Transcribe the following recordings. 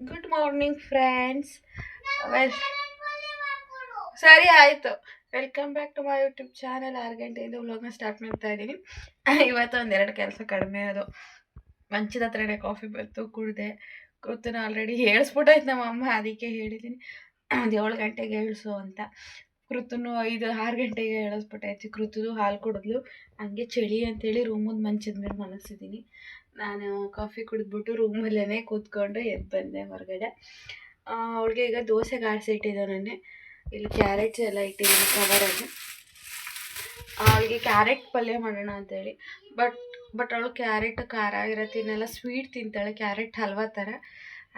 Good morning friends. Well ಸರಿ ಆಯಿತು. Welcome back to my YouTube channel. 6 ಗಂಟೆಯಿಂದ ವ್ಲಾಗ್ನ ಸ್ಟಾರ್ಟ್ ಮಾಡ್ತಾ ಇದ್ದೀನಿ. ಇವತ್ತು ಒಂದೆರಡು ಕೆಲಸ ಕಡಿಮೆ. ಅದು ಮಂಚದ ಹತ್ರನೇ ಕಾಫಿ ಬಂತು, ಕುಡಿದೆ. ಕೃತನ ಆಲ್ರೆಡಿ ಹೇಳಿಸ್ಬಿಟ್ಟಾಯ್ತು ನಮ್ಮಮ್ಮ, ಅದಕ್ಕೆ ಹೇಳಿದ್ದೀನಿ ಒಂದು 7 ಗಂಟೆಗೆ ಹೇಳಿಸು ಅಂತ. ಕೃತನು 6 ಗಂಟೆಗೆ ಹೇಳಿಸ್ಬಿಟ್ಟಾಯ್ತು. ಕೃತದು ಹಾಲು ಕುಡಿದ್ಲು. ಹಂಗೆ ಚಳಿ ಅಂತೇಳಿ ರೂಮದ ಮಂಚದ ಮೇಲೆ ಮಲಗಿಸಿದ್ದೀನಿ. ನಾನು ಕಾಫಿ ಕುಡಿದ್ಬಿಟ್ಟು ರೂಮಲ್ಲೇ ಕೂತ್ಕೊಂಡು ಎದ್ದು ಬಂದೆ ಹೊರಗಡೆ. ಅವಳಿಗೆ ಈಗ ದೋಸೆಗೆ ಆಡಿಸಿ ಇಟ್ಟಿದ್ದಾನೆ. ಇಲ್ಲಿ ಕ್ಯಾರೆಟ್ಸ್ ಎಲ್ಲ ಇಟ್ಟಿದ್ದೀನಿ ಕವರಲ್ಲಿ. ಅವಳಿಗೆ ಕ್ಯಾರೆಟ್ ಪಲ್ಯ ಮಾಡೋಣ ಅಂತೇಳಿ. ಬಟ್ ಅವಳು ಕ್ಯಾರೆಟ್ ಖಾರ ಇರೋ ತಿನ್ನಲ್ಲ, ಸ್ವೀಟ್ ತಿಂತಾಳೆ, ಕ್ಯಾರೆಟ್ ಹಲ್ವಾ ಥರ.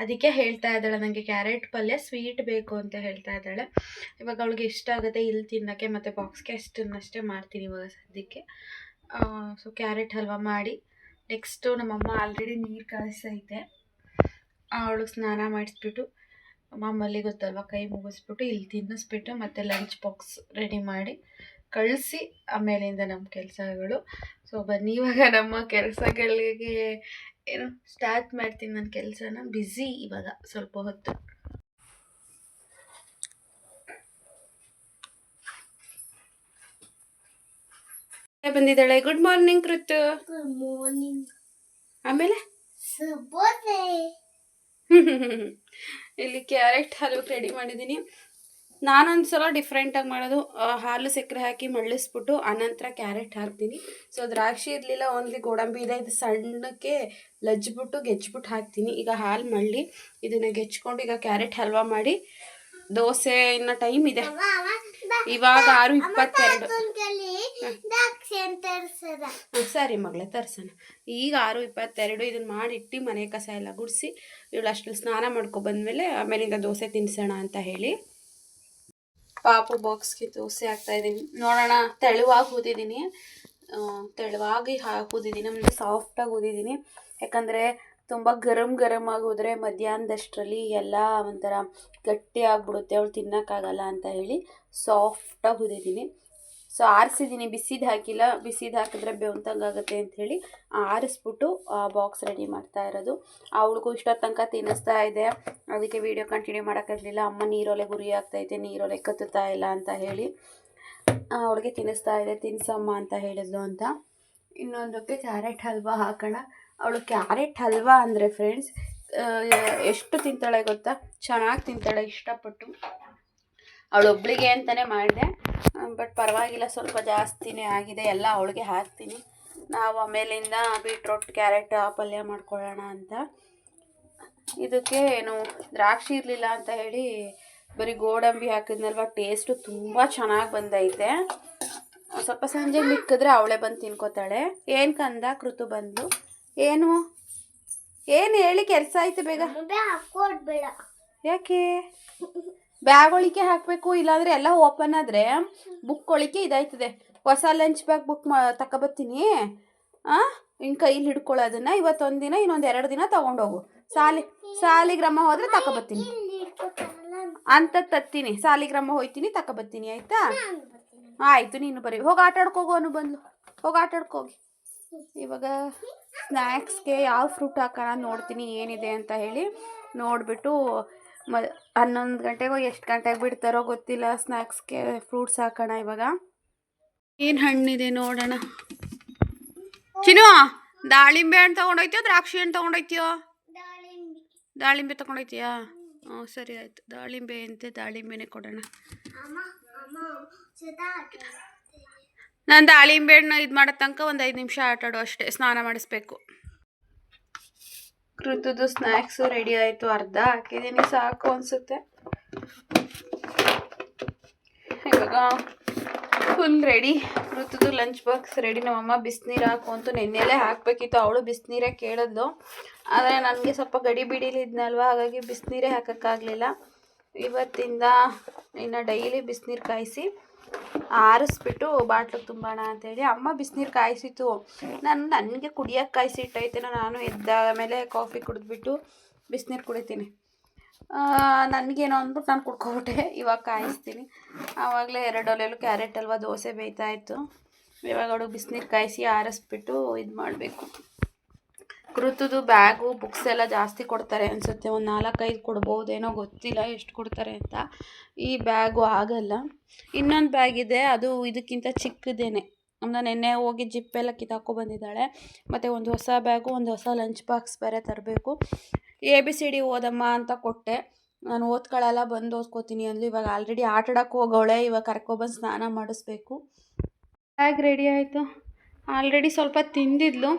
ಅದಕ್ಕೆ ಹೇಳ್ತಾ ಇದ್ದಾಳೆ ನನಗೆ ಕ್ಯಾರೆಟ್ ಪಲ್ಯ ಸ್ವೀಟ್ ಬೇಕು ಅಂತ ಹೇಳ್ತಾ ಇದ್ದಾಳೆ. ಇವಾಗ ಅವಳಿಗೆ ಇಷ್ಟ ಆಗುತ್ತೆ ಇಲ್ಲಿ ತಿನ್ನೋಕ್ಕೆ, ಮತ್ತು ಬಾಕ್ಸ್ಗೆ ಅಷ್ಟೇ ಮಾಡ್ತೀನಿ ಇವಾಗ ಸದ್ಯಕ್ಕೆ. ಸೊ ಕ್ಯಾರೆಟ್ ಹಲ್ವಾ ಮಾಡಿ ನೆಕ್ಸ್ಟು ನಮ್ಮಮ್ಮ ಆಲ್ರೆಡಿ ನೀರು ಕಾಯಿಸೈತೆ. ಅವಳಿಗೆ ಸ್ನಾನ ಮಾಡಿಸ್ಬಿಟ್ಟು ಮಾಮೂಲಿ ಗೊತ್ತಲ್ವ, ಕೈ ಮುಗಿಸ್ಬಿಟ್ಟು ಇಲ್ಲಿ ತಿನ್ನಿಸ್ಬಿಟ್ಟು ಮತ್ತು ಲಂಚ್ ಬಾಕ್ಸ್ ರೆಡಿ ಮಾಡಿ ಕಳಿಸಿ ಆಮೇಲಿಂದ ನಮ್ಮ ಕೆಲಸಗಳು. ಸೊ ಬನ್ನಿ ಇವಾಗ ನಮ್ಮ ಕೆಲಸಗಳಿಗೆ ಏನು ಸ್ಟಾರ್ಟ್ ಮಾಡ್ತೀನಿ. ನನ್ನ ಕೆಲಸನ ಬ್ಯುಸಿ ಇವಾಗ ಸ್ವಲ್ಪ ಹೊತ್ತು. ಬಂದಿದ್ದಾಳೆ. Good morning Kruthu. Good morning. ಆಮೇಲೆ ಇಲ್ಲಿ ಕ್ಯಾರೆಟ್ ಹಲ್ವ ರೆಡಿ ಮಾಡಿದ್ದೀನಿ. ನಾನೊಂದು ಸಲ ಡಿಫ್ರೆಂಟಾಗಿ ಮಾಡೋದು, ಹಾಲು ಸಕ್ಕರೆ ಹಾಕಿ ಮಳ್ಳಿಸ್ಬಿಟ್ಟು ಆನಂತರ ಕ್ಯಾರೆಟ್ ಹಾಕ್ತೀನಿ. ಸೊ ದ್ರಾಕ್ಷಿ ಇರಲಿಲ್ಲ, ಓನ್ಲಿ ಗೋಡಂಬಿ ಇದೆ. ಇದು ಸಣ್ಣಕ್ಕೆ ಲಜ್ಜಿಬಿಟ್ಟು ಗೆಜ್ಜಿಬಿಟ್ಟು ಹಾಕ್ತೀನಿ. ಈಗ ಹಾಲು ಮಳ್ಳಿ ಇದನ್ನು ಗೆಚ್ಕೊಂಡು ಈಗ ಕ್ಯಾರೆಟ್ ಹಲ್ವಾ ಮಾಡಿ ದೋಸೆ ಇನ್ನು ಟೈಮ್ ಇದೆ. ಇವಾಗ 6:22. ಸರಿ ಮಗಳೇ ತರ್ಸೋಣ. ಈಗ 6:22. ಇದನ್ನು ಮಾಡಿಟ್ಟು ಮನೆ ಕಸ ಎಲ್ಲ ಗುಡಿಸಿ ಇವಳು ಅಷ್ಟು ಸ್ನಾನ ಮಾಡ್ಕೊಬಂದ್ಮೇಲೆ ಆಮೇಲಿಂದ ದೋಸೆ ತಿನ್ನಿಸೋಣ ಅಂತ ಹೇಳಿ ಪಾಪು ಬಾಕ್ಸ್ಗೆ ದೋಸೆ ಹಾಕ್ತಾಯಿದ್ದೀನಿ. ನೋಡೋಣ, ತೆಳುವಾಗಿ ಊದಿದ್ದೀನಿ, ತೆಳುವಾಗಿ ಊದಿದ್ದೀನಿ. ನಮ್ಮದು ಸಾಫ್ಟಾಗಿ ಊದಿದ್ದೀನಿ. ಯಾಕಂದರೆ ತುಂಬ ಗರಮ್ ಆಗೋದ್ರೆ ಮಧ್ಯಾಹ್ನದಷ್ಟರಲ್ಲಿ ಎಲ್ಲ ಒಂಥರ ಗಟ್ಟಿ ಆಗಿಬಿಡುತ್ತೆ, ಅವಳು ತಿನ್ನೋಕ್ಕಾಗಲ್ಲ ಅಂತ ಹೇಳಿ ಸಾಫ್ಟಾಗಿ ಊದಿದ್ದೀನಿ. ಸೊ ಆರಿಸಿದ್ದೀನಿ, ಬಿಸಿದು ಹಾಕಿಲ್ಲ. ಬಿಸಿದು ಹಾಕಿದ್ರೆ ಬೆವಂತಂಗಾಗುತ್ತೆ ಅಂಥೇಳಿ ಆರಿಸ್ಬಿಟ್ಟು ಬಾಕ್ಸ್ ರೆಡಿ ಮಾಡ್ತಾ ಇರೋದು. ಅವಳಿಗೂ ಇಷ್ಟೊತ್ತು ತನಕ ತಿನ್ನಿಸ್ತಾ ಇದೆ, ಅದಕ್ಕೆ ವೀಡಿಯೋ ಕಂಟಿನ್ಯೂ ಮಾಡೋಕ್ಕಾಗಲಿಲ್ಲ. ಅಮ್ಮ ನೀರೊಲೆ ಗುರಿ ಆಗ್ತೈತೆ, ನೀರೊಲೆ ಕತ್ತುತ್ತಾ ಇಲ್ಲ ಅಂತ ಹೇಳಿ ಅವಳಿಗೆ ತಿನ್ನಿಸ್ತಾ ಇದೆ. ತಿನ್ಸಮ್ಮ ಅಂತ ಹೇಳಿದ್ಲು ಅಂತ. ಇನ್ನೊಂದಕ್ಕೆ ಕ್ಯಾರೆಟ್ ಹಲ್ವಾ ಹಾಕೋಣ. ಅವಳು ಕ್ಯಾರೆಟ್ ಹಲ್ವಾ ಅಂದರೆ ಫ್ರೆಂಡ್ಸ್ ಎಷ್ಟು ತಿಂತಾಳೆ ಗೊತ್ತಾ, ಚೆನ್ನಾಗಿ ತಿಂತಾಳೆ ಇಷ್ಟಪಟ್ಟು. ಅವಳೊಬ್ಳಿಗೆ ಅಂತಲೇ ಮಾಡಿದೆ, ಬಟ್ ಪರವಾಗಿಲ್ಲ, ಸ್ವಲ್ಪ ಜಾಸ್ತಿನೇ ಆಗಿದೆ. ಎಲ್ಲ ಅವಳಿಗೆ ಹಾಕ್ತೀನಿ. ನಾವು ಆಮೇಲಿಂದ ಬೀಟ್ರೋಟ್ ಕ್ಯಾರೆಟ್ ಪಲ್ಯ ಮಾಡ್ಕೊಳ್ಳೋಣ ಅಂತ. ಇದಕ್ಕೆ ಏನು ದ್ರಾಕ್ಷಿ ಇರಲಿಲ್ಲ ಅಂತ ಹೇಳಿ ಬರೀ ಗೋಡಂಬಿ ಹಾಕಿದ್ನಲ್ವ, ಟೇಸ್ಟು ತುಂಬ ಚೆನ್ನಾಗಿ ಬಂದೈತೆ. ಸ್ವಲ್ಪ ಸಂಜೆ ಮಿಕ್ಕಿದ್ರೆ ಅವಳೇ ಬಂದು ತಿನ್ಕೋತಾಳೆ. ಏನು ಕಂದ ಕೃತು ಬಂದು ಏನು ಹೇಳಿ ಕೆಲಸ ಆಯ್ತು ಬೇಗ. ಯಾಕೆ ಬ್ಯಾಗ್ ಒಳಿಕೆ ಹಾಕಬೇಕು, ಇಲ್ಲಾಂದರೆ ಎಲ್ಲ ಓಪನ್ ಆದರೆ ಬುಕ್ ಒಳಿಕೆ ಇದಾಯ್ತದೆ. ಹೊಸ ಲಂಚ್ ಬ್ಯಾಗ್ ಬುಕ್ ತಗೊಬತ್ತೀನಿ. ಇನ್ನು ಕೈಲಿ ಹಿಡ್ಕೊಳ್ಳೋದನ್ನು ಇವತ್ತೊಂದು ದಿನ, ಇನ್ನೊಂದು 2 ದಿನ ತೊಗೊಂಡೋಗು. ಸಾಲಿಗ್ರಾಮ ಹೋದರೆ ತಗೊಬತ್ತೀನಿ ಅಂತ ತತ್ತೀನಿ. ಸಾಲಿಗ್ರಾಮ ಹೋಯ್ತೀನಿ ತಗೊಬತ್ತೀನಿ, ಆಯಿತಾ? ಆಯಿತು, ನೀನು ಬರೀ ಹೋಗಿ ಆಟಾಡ್ಕೋಗು. ಅನು ಬಂದ್ಲು, ಹೋಗಿ ಆಟಾಡ್ಕೋಗಿ. ಇವಾಗ ಸ್ನ್ಯಾಕ್ಸ್ಗೆ ಯಾವ ಫ್ರೂಟ್ ಹಾಕೋಣ ನೋಡ್ತೀನಿ ಏನಿದೆ ಅಂತ ಹೇಳಿ. ನೋಡಿಬಿಟ್ಟು 11 ಗಂಟೆಗೋ ಎಷ್ಟು ಗಂಟೆಗೆ ಬಿಡ್ತಾರೋ ಗೊತ್ತಿಲ್ಲ, ಸ್ನ್ಯಾಕ್ಸ್ಗೆ ಫ್ರೂಟ್ಸ್ ಹಾಕೋಣ. ಇವಾಗ ಏನು ಹಣ್ಣಿದೆ ನೋಡೋಣ. ಚಿನ್ನು, ದಾಳಿಂಬೆ ಹಣ್ಣು ತೊಗೊಂಡೋಯ್ತೀಯೋ ದ್ರಾಕ್ಷಿ ಹಣ್ಣು ತೊಗೊಂಡೋಯ್ತೀಯೋ? ದಾಳಿಂಬೆ ತೊಗೊಂಡೋಯ್ತೀಯಾ? ಹ್ಞೂ ಸರಿ ಆಯಿತು. ದಾಳಿಂಬೆ ಅಂತೆ, ದಾಳಿಂಬೆನೇ ಕೊಡೋಣ. ನಾನು ದಾಳಿಂಬೆ ಹಣ್ಣು ಇದು ಮಾಡೋ ತನಕ ಒಂದು 5 ನಿಮಿಷ ಆಟಾಡೋ ಅಷ್ಟೇ, ಸ್ನಾನ ಮಾಡಿಸ್ಬೇಕು. ಕೃತುದು ಸ್ನ್ಯಾಕ್ಸು ರೆಡಿ ಆಯಿತು, ಅರ್ಧ ಹಾಕಿದ್ದೀನಿ, ಸಾಕು ಅನಿಸುತ್ತೆ. ಇವಾಗ ಫುಲ್ ರೆಡಿ. ಕೃತುದು ಲಂಚ್ ಬಾಕ್ಸ್ ರೆಡಿ. ನಮ್ಮಮ್ಮ ಬಿಸಿನೀರು ಹಾಕು ಅಂತೂ ನೆನ್ನೆಲ್ಲೇ ಹಾಕಬೇಕಿತ್ತು. ಅವಳು ಬಿಸಿನೀರೇ ಕೇಳಿದ್ಲು, ಆದರೆ ನನಗೆ ಸ್ವಲ್ಪ ಗಡಿ ಬಿಡಿಲಿದ್ನಲ್ವ, ಹಾಗಾಗಿ ಬಿಸಿನೀರೇ ಹಾಕೋಕ್ಕಾಗಲಿಲ್ಲ. ಇವತ್ತಿಂದ ಇನ್ನು ಡೈಲಿ ಬಿಸಿನೀರು ಕಾಯಿಸಿ ಆರಿಸ್ಬಿಟ್ಟು ಬಾಟ್ಲಿಗೆ ತುಂಬೋಣ ಅಂತೇಳಿ. ಅಮ್ಮ ಬಿಸಿನೀರು ಕಾಯಿಸಿತ್ತು, ನನಗೆ ಕುಡಿಯೋಕ್ಕೆ ಕಾಯಿಸಿ ಇಟ್ಟೈತೇನೋ. ನಾನು ಎದ್ದ ಮೇಲೆ ಕಾಫಿ ಕುಡಿದ್ಬಿಟ್ಟು ಬಿಸಿನೀರು ಕುಡಿತೀನಿ. ನನಗೇನೋ ಅಂದ್ಬಿಟ್ಟು ನಾನು ಕುಡ್ಕೊಬಿಟ್ಟೆ. ಇವಾಗ ಕಾಯಿಸ್ತೀನಿ. ಆವಾಗಲೇ 2 ಒಲೆಯಲ್ಲೂ ಕ್ಯಾರೆಟ್ ಹಲ್ವಾ ದೋಸೆ ಬೇಯ್ತಾಯಿತ್ತು. ಇವಾಗ ಅವಳು ಬಿಸಿನೀರು ಕಾಯಿಸಿ ಆರಿಸ್ಬಿಟ್ಟು ಇದು ಮಾಡಬೇಕು. ಕೃತುದು ಬ್ಯಾಗು ಬುಕ್ಸ್ ಎಲ್ಲ ಜಾಸ್ತಿ ಕೊಡ್ತಾರೆ ಅನಿಸುತ್ತೆ. ಒಂದು 4-5 ಕೊಡ್ಬೋದೇನೋ, ಗೊತ್ತಿಲ್ಲ ಎಷ್ಟು ಕೊಡ್ತಾರೆ ಅಂತ. ಈ ಬ್ಯಾಗು ಆಗಲ್ಲ. ಇನ್ನೊಂದು ಬ್ಯಾಗ್ ಇದೆ, ಅದು ಇದಕ್ಕಿಂತ ಚಿಕ್ಕದೇನೆ. ನಾನು ನೆನ್ನೆ ಹೋಗಿ ಜಿಪ್ಪೆಲ್ಲ ಕಿತ್ತಾಕೊ ಬಂದಿದ್ದಾಳೆ. ಮತ್ತು ಒಂದು ಹೊಸ ಬ್ಯಾಗು, ಒಂದು ಹೊಸ ಲಂಚ್ ಬಾಕ್ಸ್ ಬೇರೆ ತರಬೇಕು. ABCD ಓದಮ್ಮ ಅಂತ ಕೊಟ್ಟೆ. ನಾನು ಓದ್ಕೊಳ್ಳಲ್ಲ, ಬಂದು ಓದ್ಕೋತೀನಿ ಅಂದ್ಲು. ಇವಾಗ ಆಲ್ರೆಡಿ ಆಟಾಡೋಕೆ ಹೋಗವಳೆ. ಇವಾಗ ಕರ್ಕೊಬಂದು ಸ್ನಾನ ಮಾಡಿಸ್ಬೇಕು. ಬ್ಯಾಗ್ ರೆಡಿ ಆಯಿತು. ಆಲ್ರೆಡಿ ಸ್ವಲ್ಪ ತಿಂದಿದ್ಲು,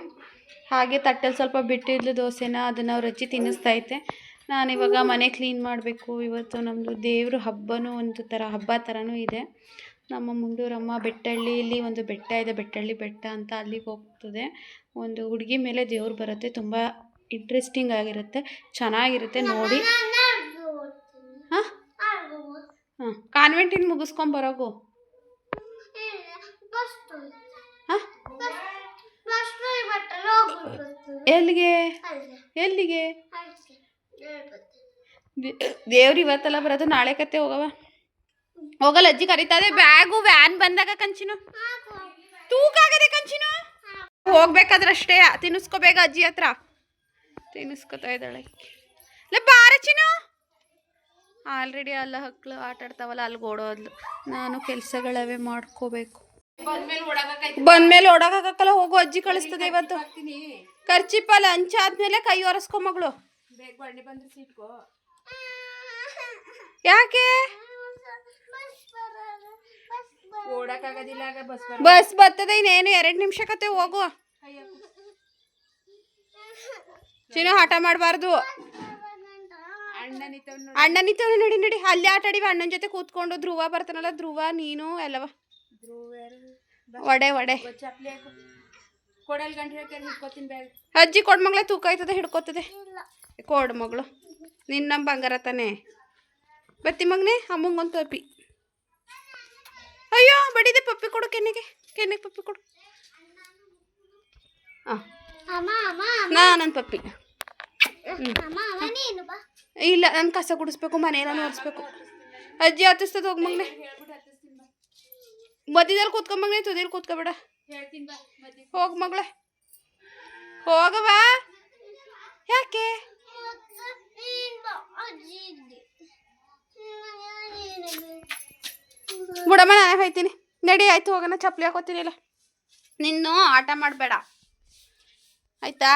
ಹಾಗೆ ತಟ್ಟೆಲಿ ಸ್ವಲ್ಪ ಬಿಟ್ಟಿದ್ಲು ದೋಸೆನ. ಅದನ್ನು ಅವ್ರ ಅಜ್ಜಿ ತಿನ್ನಿಸ್ತೈತೆ. ನಾನಿವಾಗ ಮನೆ ಕ್ಲೀನ್ ಮಾಡಬೇಕು. ಇವತ್ತು ನಮ್ಮದು ದೇವ್ರ ಹಬ್ಬನೂ ಒಂದು ಥರ ಹಬ್ಬ ಥರನೂ ಇದೆ. ನಮ್ಮ ಮುಂಡೂರಮ್ಮ ಬೆಟ್ಟಳ್ಳಿಯಲ್ಲಿ ಒಂದು ಬೆಟ್ಟ ಇದೆ, ಬೆಟ್ಟಳ್ಳಿ ಬೆಟ್ಟ ಅಂತ, ಅಲ್ಲಿಗೆ ಹೋಗ್ತದೆ. ಒಂದು ಹುಡುಗಿ ಮೇಲೆ ದೇವ್ರು ಬರುತ್ತೆ. ತುಂಬ ಇಂಟ್ರೆಸ್ಟಿಂಗ್ ಆಗಿರುತ್ತೆ, ಚೆನ್ನಾಗಿರುತ್ತೆ ನೋಡಿ. ಹಾಂ ಹಾಂ ಕಾನ್ವೆಂಟಿನ ಮುಗಿಸ್ಕೊಂಬರೋಗು. ಹಾಂ ಎಲ್ಲಿಗೆ ಎಲ್ಲಿಗೆ? ದೇವ್ರು ಇವತ್ತೆಲ್ಲ ಬರೋದು, ನಾಳೆ ಕತ್ತೆ ಹೋಗವ. ಹೋಗಲ್ಲ, ಅಜ್ಜಿ ಕರೀತದೆ. ಬ್ಯಾಗು ವ್ಯಾನ್ ಬಂದಾಗ ಕಂಚಿನು ತೂಕ ಆಗದೆ. ಕಂಚಿನು ಹೋಗ್ಬೇಕಾದ್ರಷ್ಟೇ ತಿನ್ನಿಸ್ಕೋಬೇಕ. ಅಜ್ಜಿ ಹತ್ರ ತಿನ್ನಿಸ್ಕೊತಾ ಇದ್ದಾಳೆ. ಬಾರಚಿನು ಆಲ್ರೆಡಿ ಅಲ್ಲ ಹಕ್ಳು ಆಟಾಡ್ತಾವಲ್ಲ, ಅಲ್ಲಿಗೆ ಓಡೋದ್ಲು. ನಾನು ಕೆಲಸಗಳವೇ ಮಾಡ್ಕೋಬೇಕು. ಬಂದ್ಮೇಲೆ ಓಡಾಕಲ್ಲ, ಹೋಗು. ಅಜ್ಜಿ ಕಳಿಸ್ತದೆ ಇವತ್ತು. ಖರ್ಚಿಪ್ಪಲ್ಲ ಹಂಚಾದ್ಮೇಲೆ ಕೈ ಒರೆಸ್ಕೊ ಮಗಳು. ಯಾಕೆ ಬಸ್ ಬರ್ತದೆ, ಇನ್ನೇನು 2 ನಿಮಿಷ ಕತೆ. ಹೋಗು ಚಿನ್ನು, ಹಠ ಮಾಡಬಾರ್ದು. ಅಣ್ಣ ನಿಂತವನು, ನಡಿ ನಡಿ. ಅಲ್ಲಿ ಆಟ ಆಡಿವ ಅಣ್ಣನ ಜೊತೆ ಕೂತ್ಕೊಂಡು. ಧ್ರುವ ಬರ್ತಾನಲ್ಲ, ಧ್ರುವ ನೀನು ಎಲ್ಲವ. ಒಡೆ ಅಜ್ಜಿ ಕೊಡ್ ಮಗಳೇ, ತೂಕ ಆಯ್ತದೆ, ಹಿಡ್ಕೋತದೆ. ಕೊಡ್ ಮಗಳು, ನಿನ್ನ ಬಂಗಾರ ತಾನೆ. ಬತ್ತಿ ಮಗನೇ, ಅಮ್ಮಂಗೊಂದು ಪಪ್ಪಿ. ಅಯ್ಯೋ ಬಡಿದೆ. ಪಪ್ಪಿ ಕೊಡು, ಕೆನ್ನೆಗೆ ಪಪ್ಪಿ ಕೊಡು. ನನ್ನ ಪಪ್ಪಿ. ಇಲ್ಲ, ನಾನು ಕಸ ಗುಡಿಸ್ಬೇಕು, ಮನೆಯೆಲ್ಲ ಒರೆಸ್ಬೇಕು. ಅಜ್ಜಿ ಹತ್ತಿಸ್ತದ. ಹೋಗಿ ಮಗನೇ, ಮಧ್ಯದಲ್ಲಿ ಕೂತ್ಕೊಂಬಗ್ನೆ, ತುದಿಯಲ್ಲಿ ಕೂತ್ಕೋಬೇಡ. ಹೋಗ್ ಮಗಳೇ, ಹೋಗವಾ. ಯಾಕೆ ಬಿಡಮ್ಮ, ನಾನೇ ಹೋಯ್ತೀನಿ. ನಡಿ, ಆಯ್ತು ಹೋಗೋಣ. ಚಪ್ಪಲಿ ಹಾಕೋತೀನಿಲ್ಲ. ನಿನ್ನು ಆಟ ಮಾಡಬೇಡ ಆಯ್ತಾ?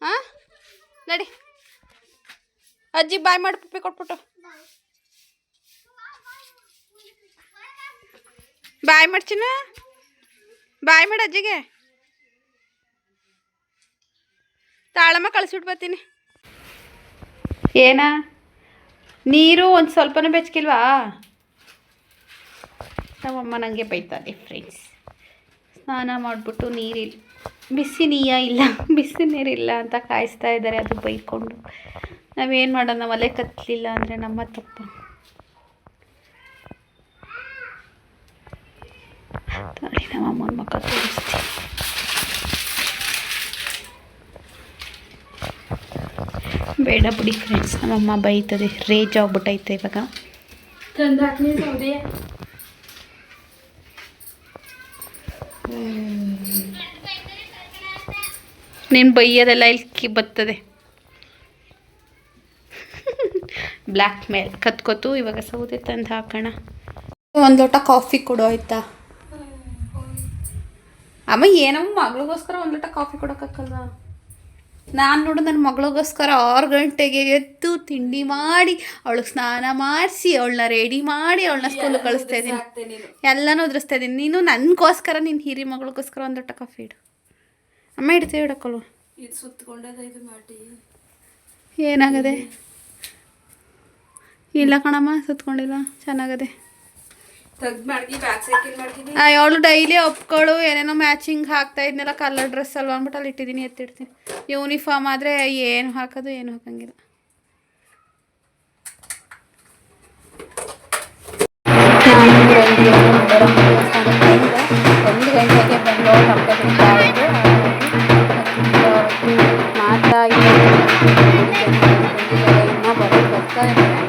ಹಾಂ ನಡಿ. ಅಜ್ಜಿ ಬಾಯ್ ಮಾಡಿ ಪಪ್ಪಿ ಕೊಟ್ಬಿಟ್ಟು. ಬಾಯ್ ಮಾಡ್ಚಿನ, ಬಾಯ್ ಮಾಡಿ ಅಜ್ಜಿಗೆ. ತಾಳಮ್ಮ ಕಳಿಸ್ಬಿಟ್ಟು ಬರ್ತೀನಿ. ಏನ ನೀರು ಒಂದು ಸ್ವಲ್ಪನೂ ಬೆಚ್ಚಗಿಲ್ವಾ? ನಮ್ಮಮ್ಮ ನನಗೆ ಬೈತಾರೆ ಫ್ರೆಂಡ್ಸ್. ಸ್ನಾನ ಮಾಡಿಬಿಟ್ಟು ನೀರಿಲ್ಲ, ಬಿಸಿ ನೀರಿಲ್ಲ ಅಂತ ಕಾಯಿಸ್ತಾ ಇದ್ದಾರೆ. ಅದು ಬೈಕೊಂಡು ನಾವೇನು ಮಾಡೋಣ? ಒಲೆ ಕತ್ತಲಿಲ್ಲ ಅಂದರೆ ನಮ್ಮ ತಪ್ಪು. ನೋಡಿ, ನಮ್ಮಮ್ಮನ ಮಕ್ಕ ತೋರಿಸ್ತೀನಿ. ಬೇಡ ಬಿಡಿ ಫ್ರೆಂಡ್ಸ್, ನಮ್ಮಮ್ಮ ಬೈತದೆ. ರೇಜ್ ಆಗ್ಬಿಟ್ಟೈತೆ ಇವಾಗ. ನೀನು ಬೈಯೋದೆಲ್ಲ ಇಲ್ಲಿ ಬರ್ತದೆ. ಬ್ಲ್ಯಾಕ್ ಮೇಲ್ ಕತ್ಕೋತು. ಇವಾಗ ಸೌದೆ ತಂದು ಹಾಕೋಣ. ಒಂದು ಲೋಟ ಕಾಫಿ ಕೊಡು ಆಯ್ತಾ? ಅಮ್ಮ ಏನಮ್ಮ ಮಗಳಿಗೋಸ್ಕರ ಒಂದು ಲೋಟ ಕಾಫಿ ಕೊಡೋಕ್ಕಲ್ವಾ? ನಾನು ನೋಡು, ನನ್ನ ಮಗಳಿಗೋಸ್ಕರ 6 ಗಂಟೆಗೆ ಎದ್ದು ತಿಂಡಿ ಮಾಡಿ, ಅವಳಿಗೆ ಸ್ನಾನ ಮಾಡಿಸಿ, ಅವಳನ್ನ ರೆಡಿ ಮಾಡಿ, ಅವಳನ್ನ ಸ್ಕೂಲಿಗೆ ಕಳಿಸ್ತಾ ಇದ್ದೀನಿ. ಎಲ್ಲನೂ ಉದ್ರಿಸ್ತಾ ಇದ್ದೀನಿ. ನೀನು ನನಗೋಸ್ಕರ, ನಿನ್ನ ಹಿರಿ ಮಗಳಿಗೋಸ್ಕರ ಒಂದು ಲೋಟ ಕಾಫಿ ಇಡು. ಅಮ್ಮ ಇಡ್ತೀವಿ, ಇಡಕ್ಕಲ್ವ? ಇದು ಸುತ್ತಕೊಂಡದ, ಇದು ಮಾಡಿ ಏನಾಗದೆ? ಇಲ್ಲ ಕಣಮ್ಮ, ಸುತ್ಕೊಂಡಿಲ್ಲ, ಚೆನ್ನಾಗದೆ. ಅವಳು ಡೈಲಿ ಒಪ್ಕೊಳ್ಳು. ಏನೇನೋ ಮ್ಯಾಚಿಂಗ್ ಹಾಕ್ತಾ ಇದ್ನೆಲ್ಲ, ಕಲರ್ ಡ್ರೆಸ್ ಅಲ್ವಾ ಅಂದ್ಬಿಟ್ಟು ಅಲ್ಲಿ ಇಟ್ಟಿದ್ದೀನಿ, ಎತ್ತಿಡ್ತೀನಿ. ಯೂನಿಫಾರ್ಮ್ ಆದರೆ ಏನು ಹಾಕೋದು, ಏನು ಹಾಕಂಗಿಲ್ಲ. ಒಂದು ಗಂಟೆಗೆ ಬಂದು ಹಬ್ಬ ಬಿಟ್ಟಾಯಿತು. ಮಾತಾ ಇನ್ನೂ ಬರ್ತಾ ಇದ್ದಾರೆ.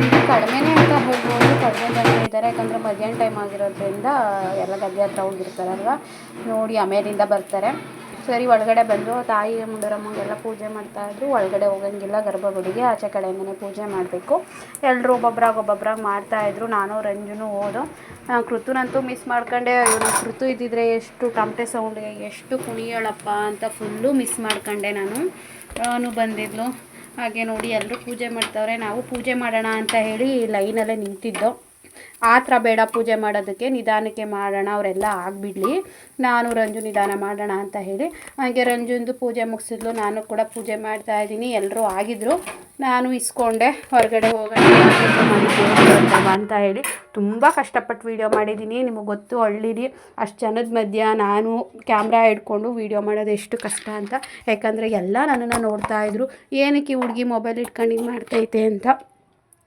ಇದು ಕಡಿಮೆನೇ ಅಂತ ಹೇಳ್ಬೋದು, ಕಡಿಮೆ ಜನ ಇದ್ದಾರೆ. ಯಾಕಂದರೆ ಮಧ್ಯಾಹ್ನ ಟೈಮ್ ಆಗಿರೋದ್ರಿಂದ ಎಲ್ಲ ಗದ್ದೆ ಹತ್ರ ಹೋಗಿರ್ತಾರಲ್ವ. ನೋಡಿ, ಆಮೇಲಿಂದ ಬರ್ತಾರೆ. ಸರಿ ಒಳಗಡೆ ಬಂದು ತಾಯಿ ಮುಂಡರಮ್ಮಗೆಲ್ಲ ಪೂಜೆ ಮಾಡ್ತಾಯಿದ್ರು. ಒಳಗಡೆ ಹೋಗಂಗಿಲ್ಲ ಗರ್ಭಗುಡಿಗೆ, ಆಚೆ ಕಡೆಯಿಂದನೇ ಪೂಜೆ ಮಾಡಬೇಕು. ಎಲ್ಲರೂ ಒಬ್ಬೊಬ್ಬರಾಗಿ ಮಾಡ್ತಾಯಿದ್ರು. ನಾನು ರಂಜುನು ಹೋದು. ಕೃತುನಂತೂ ಮಿಸ್ ಮಾಡ್ಕೊಂಡೆ. ಇವನು ಕೃತು ಇದ್ದಿದ್ರೆ ಎಷ್ಟು ಟಮಟೆ ಸೌಂಡ್ಗೆ ಎಷ್ಟು ಕುಣಿಯೋಳಪ್ಪ ಅಂತ ಫುಲ್ಲು ಮಿಸ್ ಮಾಡ್ಕೊಂಡೆ ನಾನು ಬಂದಿದ್ಲು. ಹಾಗೆ ನೋಡಿ ಎಲ್ಲರೂ ಪೂಜೆ ಮಾಡ್ತಾವ್ರೆ. ನಾವು ಪೂಜೆ ಮಾಡೋಣ ಅಂತ ಹೇಳಿ ಲೈನಲ್ಲೇ ನಿಂತಿದ್ದೋ. ಆ ಥರ ಬೇಡ ಪೂಜೆ ಮಾಡೋದಕ್ಕೆ, ನಿಧಾನಕ್ಕೆ ಮಾಡೋಣ, ಅವರೆಲ್ಲ ಆಗಿಬಿಡ್ಲಿ, ನಾನು ರಂಜು ನಿಧಾನ ಮಾಡೋಣ ಅಂತ ಹೇಳಿ ಹಾಗೆ ರಂಜುಂದು ಪೂಜೆ ಮುಗಿಸಿದ್ಲು. ನಾನು ಕೂಡ ಪೂಜೆ ಮಾಡ್ತಾಯಿದ್ದೀನಿ. ಎಲ್ಲರೂ ಆಗಿದ್ರು. ನಾನು ಇಸ್ಕೊಂಡೆ ಹೊರಗಡೆ ಹೋಗೋಣ ಅಂತ ಹೇಳಿ ತುಂಬ ಕಷ್ಟಪಟ್ಟು ವೀಡಿಯೋ ಮಾಡಿದ್ದೀನಿ. ನಿಮಗೆ ಗೊತ್ತು, ಹಳ್ಳಿಲಿ ಅಷ್ಟು ಜನದ ಮಧ್ಯ ನಾನು ಕ್ಯಾಮ್ರಾ ಹಿಡ್ಕೊಂಡು ವೀಡಿಯೋ ಮಾಡೋದು ಎಷ್ಟು ಕಷ್ಟ ಅಂತ. ಯಾಕಂದರೆ ಎಲ್ಲ ನನ್ನನ್ನು ನೋಡ್ತಾಯಿದ್ರು, ಏನಕ್ಕೆ ಹುಡುಗಿ ಮೊಬೈಲ್ ಇಟ್ಕೊಂಡು ಹಿಂಗೆ ಮಾಡ್ತೈತೆ ಅಂತ.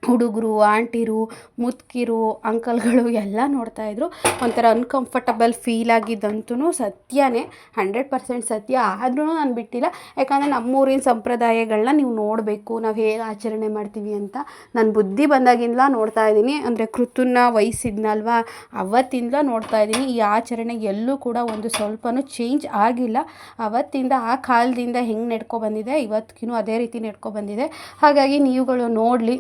ಹುಡುಗರು, ಆಂಟಿರು, ಮುದುಕಿರು, ಅಂಕಲ್ಗಳು ಎಲ್ಲ ನೋಡ್ತಾಯಿದ್ರು. ಒಂಥರ ಅನ್ಕಂಫರ್ಟಬಲ್ ಫೀಲ್ ಆಗಿದ್ದಂತೂ ಸತ್ಯನೇ, 100% ಸತ್ಯ. ಆದ್ರೂ ನಾನು ಬಿಟ್ಟಿಲ್ಲ. ಯಾಕಂದರೆ ನಮ್ಮೂರಿನ ಸಂಪ್ರದಾಯಗಳನ್ನ ನೀವು ನೋಡಬೇಕು, ನಾವು ಹೇಗೆ ಆಚರಣೆ ಮಾಡ್ತೀವಿ ಅಂತ ನಾನು ಬುದ್ಧಿ ಬಂದಾಗಿಂದ ನೋಡ್ತಾಯಿದ್ದೀನಿ. ಅಂದರೆ ಕೃತುನ ವಹಿಸಿದ್ನಲ್ವ, ಅವತ್ತಿಂದ ನೋಡ್ತಾಯಿದ್ದೀನಿ. ಈ ಆಚರಣೆ ಎಲ್ಲೂ ಕೂಡ ಒಂದು ಸ್ವಲ್ಪನೂ ಚೇಂಜ್ ಆಗಿಲ್ಲ. ಅವತ್ತಿಂದ ಆ ಕಾಲದಿಂದ ಹೆಂಗೆ ನಡ್ಕೊಬಂದಿದೆ ಇವತ್ತಿಗೂ ಅದೇ ರೀತಿ ನಡ್ಕೊಬಂದಿದೆ. ಹಾಗಾಗಿ ನೀವುಗಳು ನೋಡಲಿ.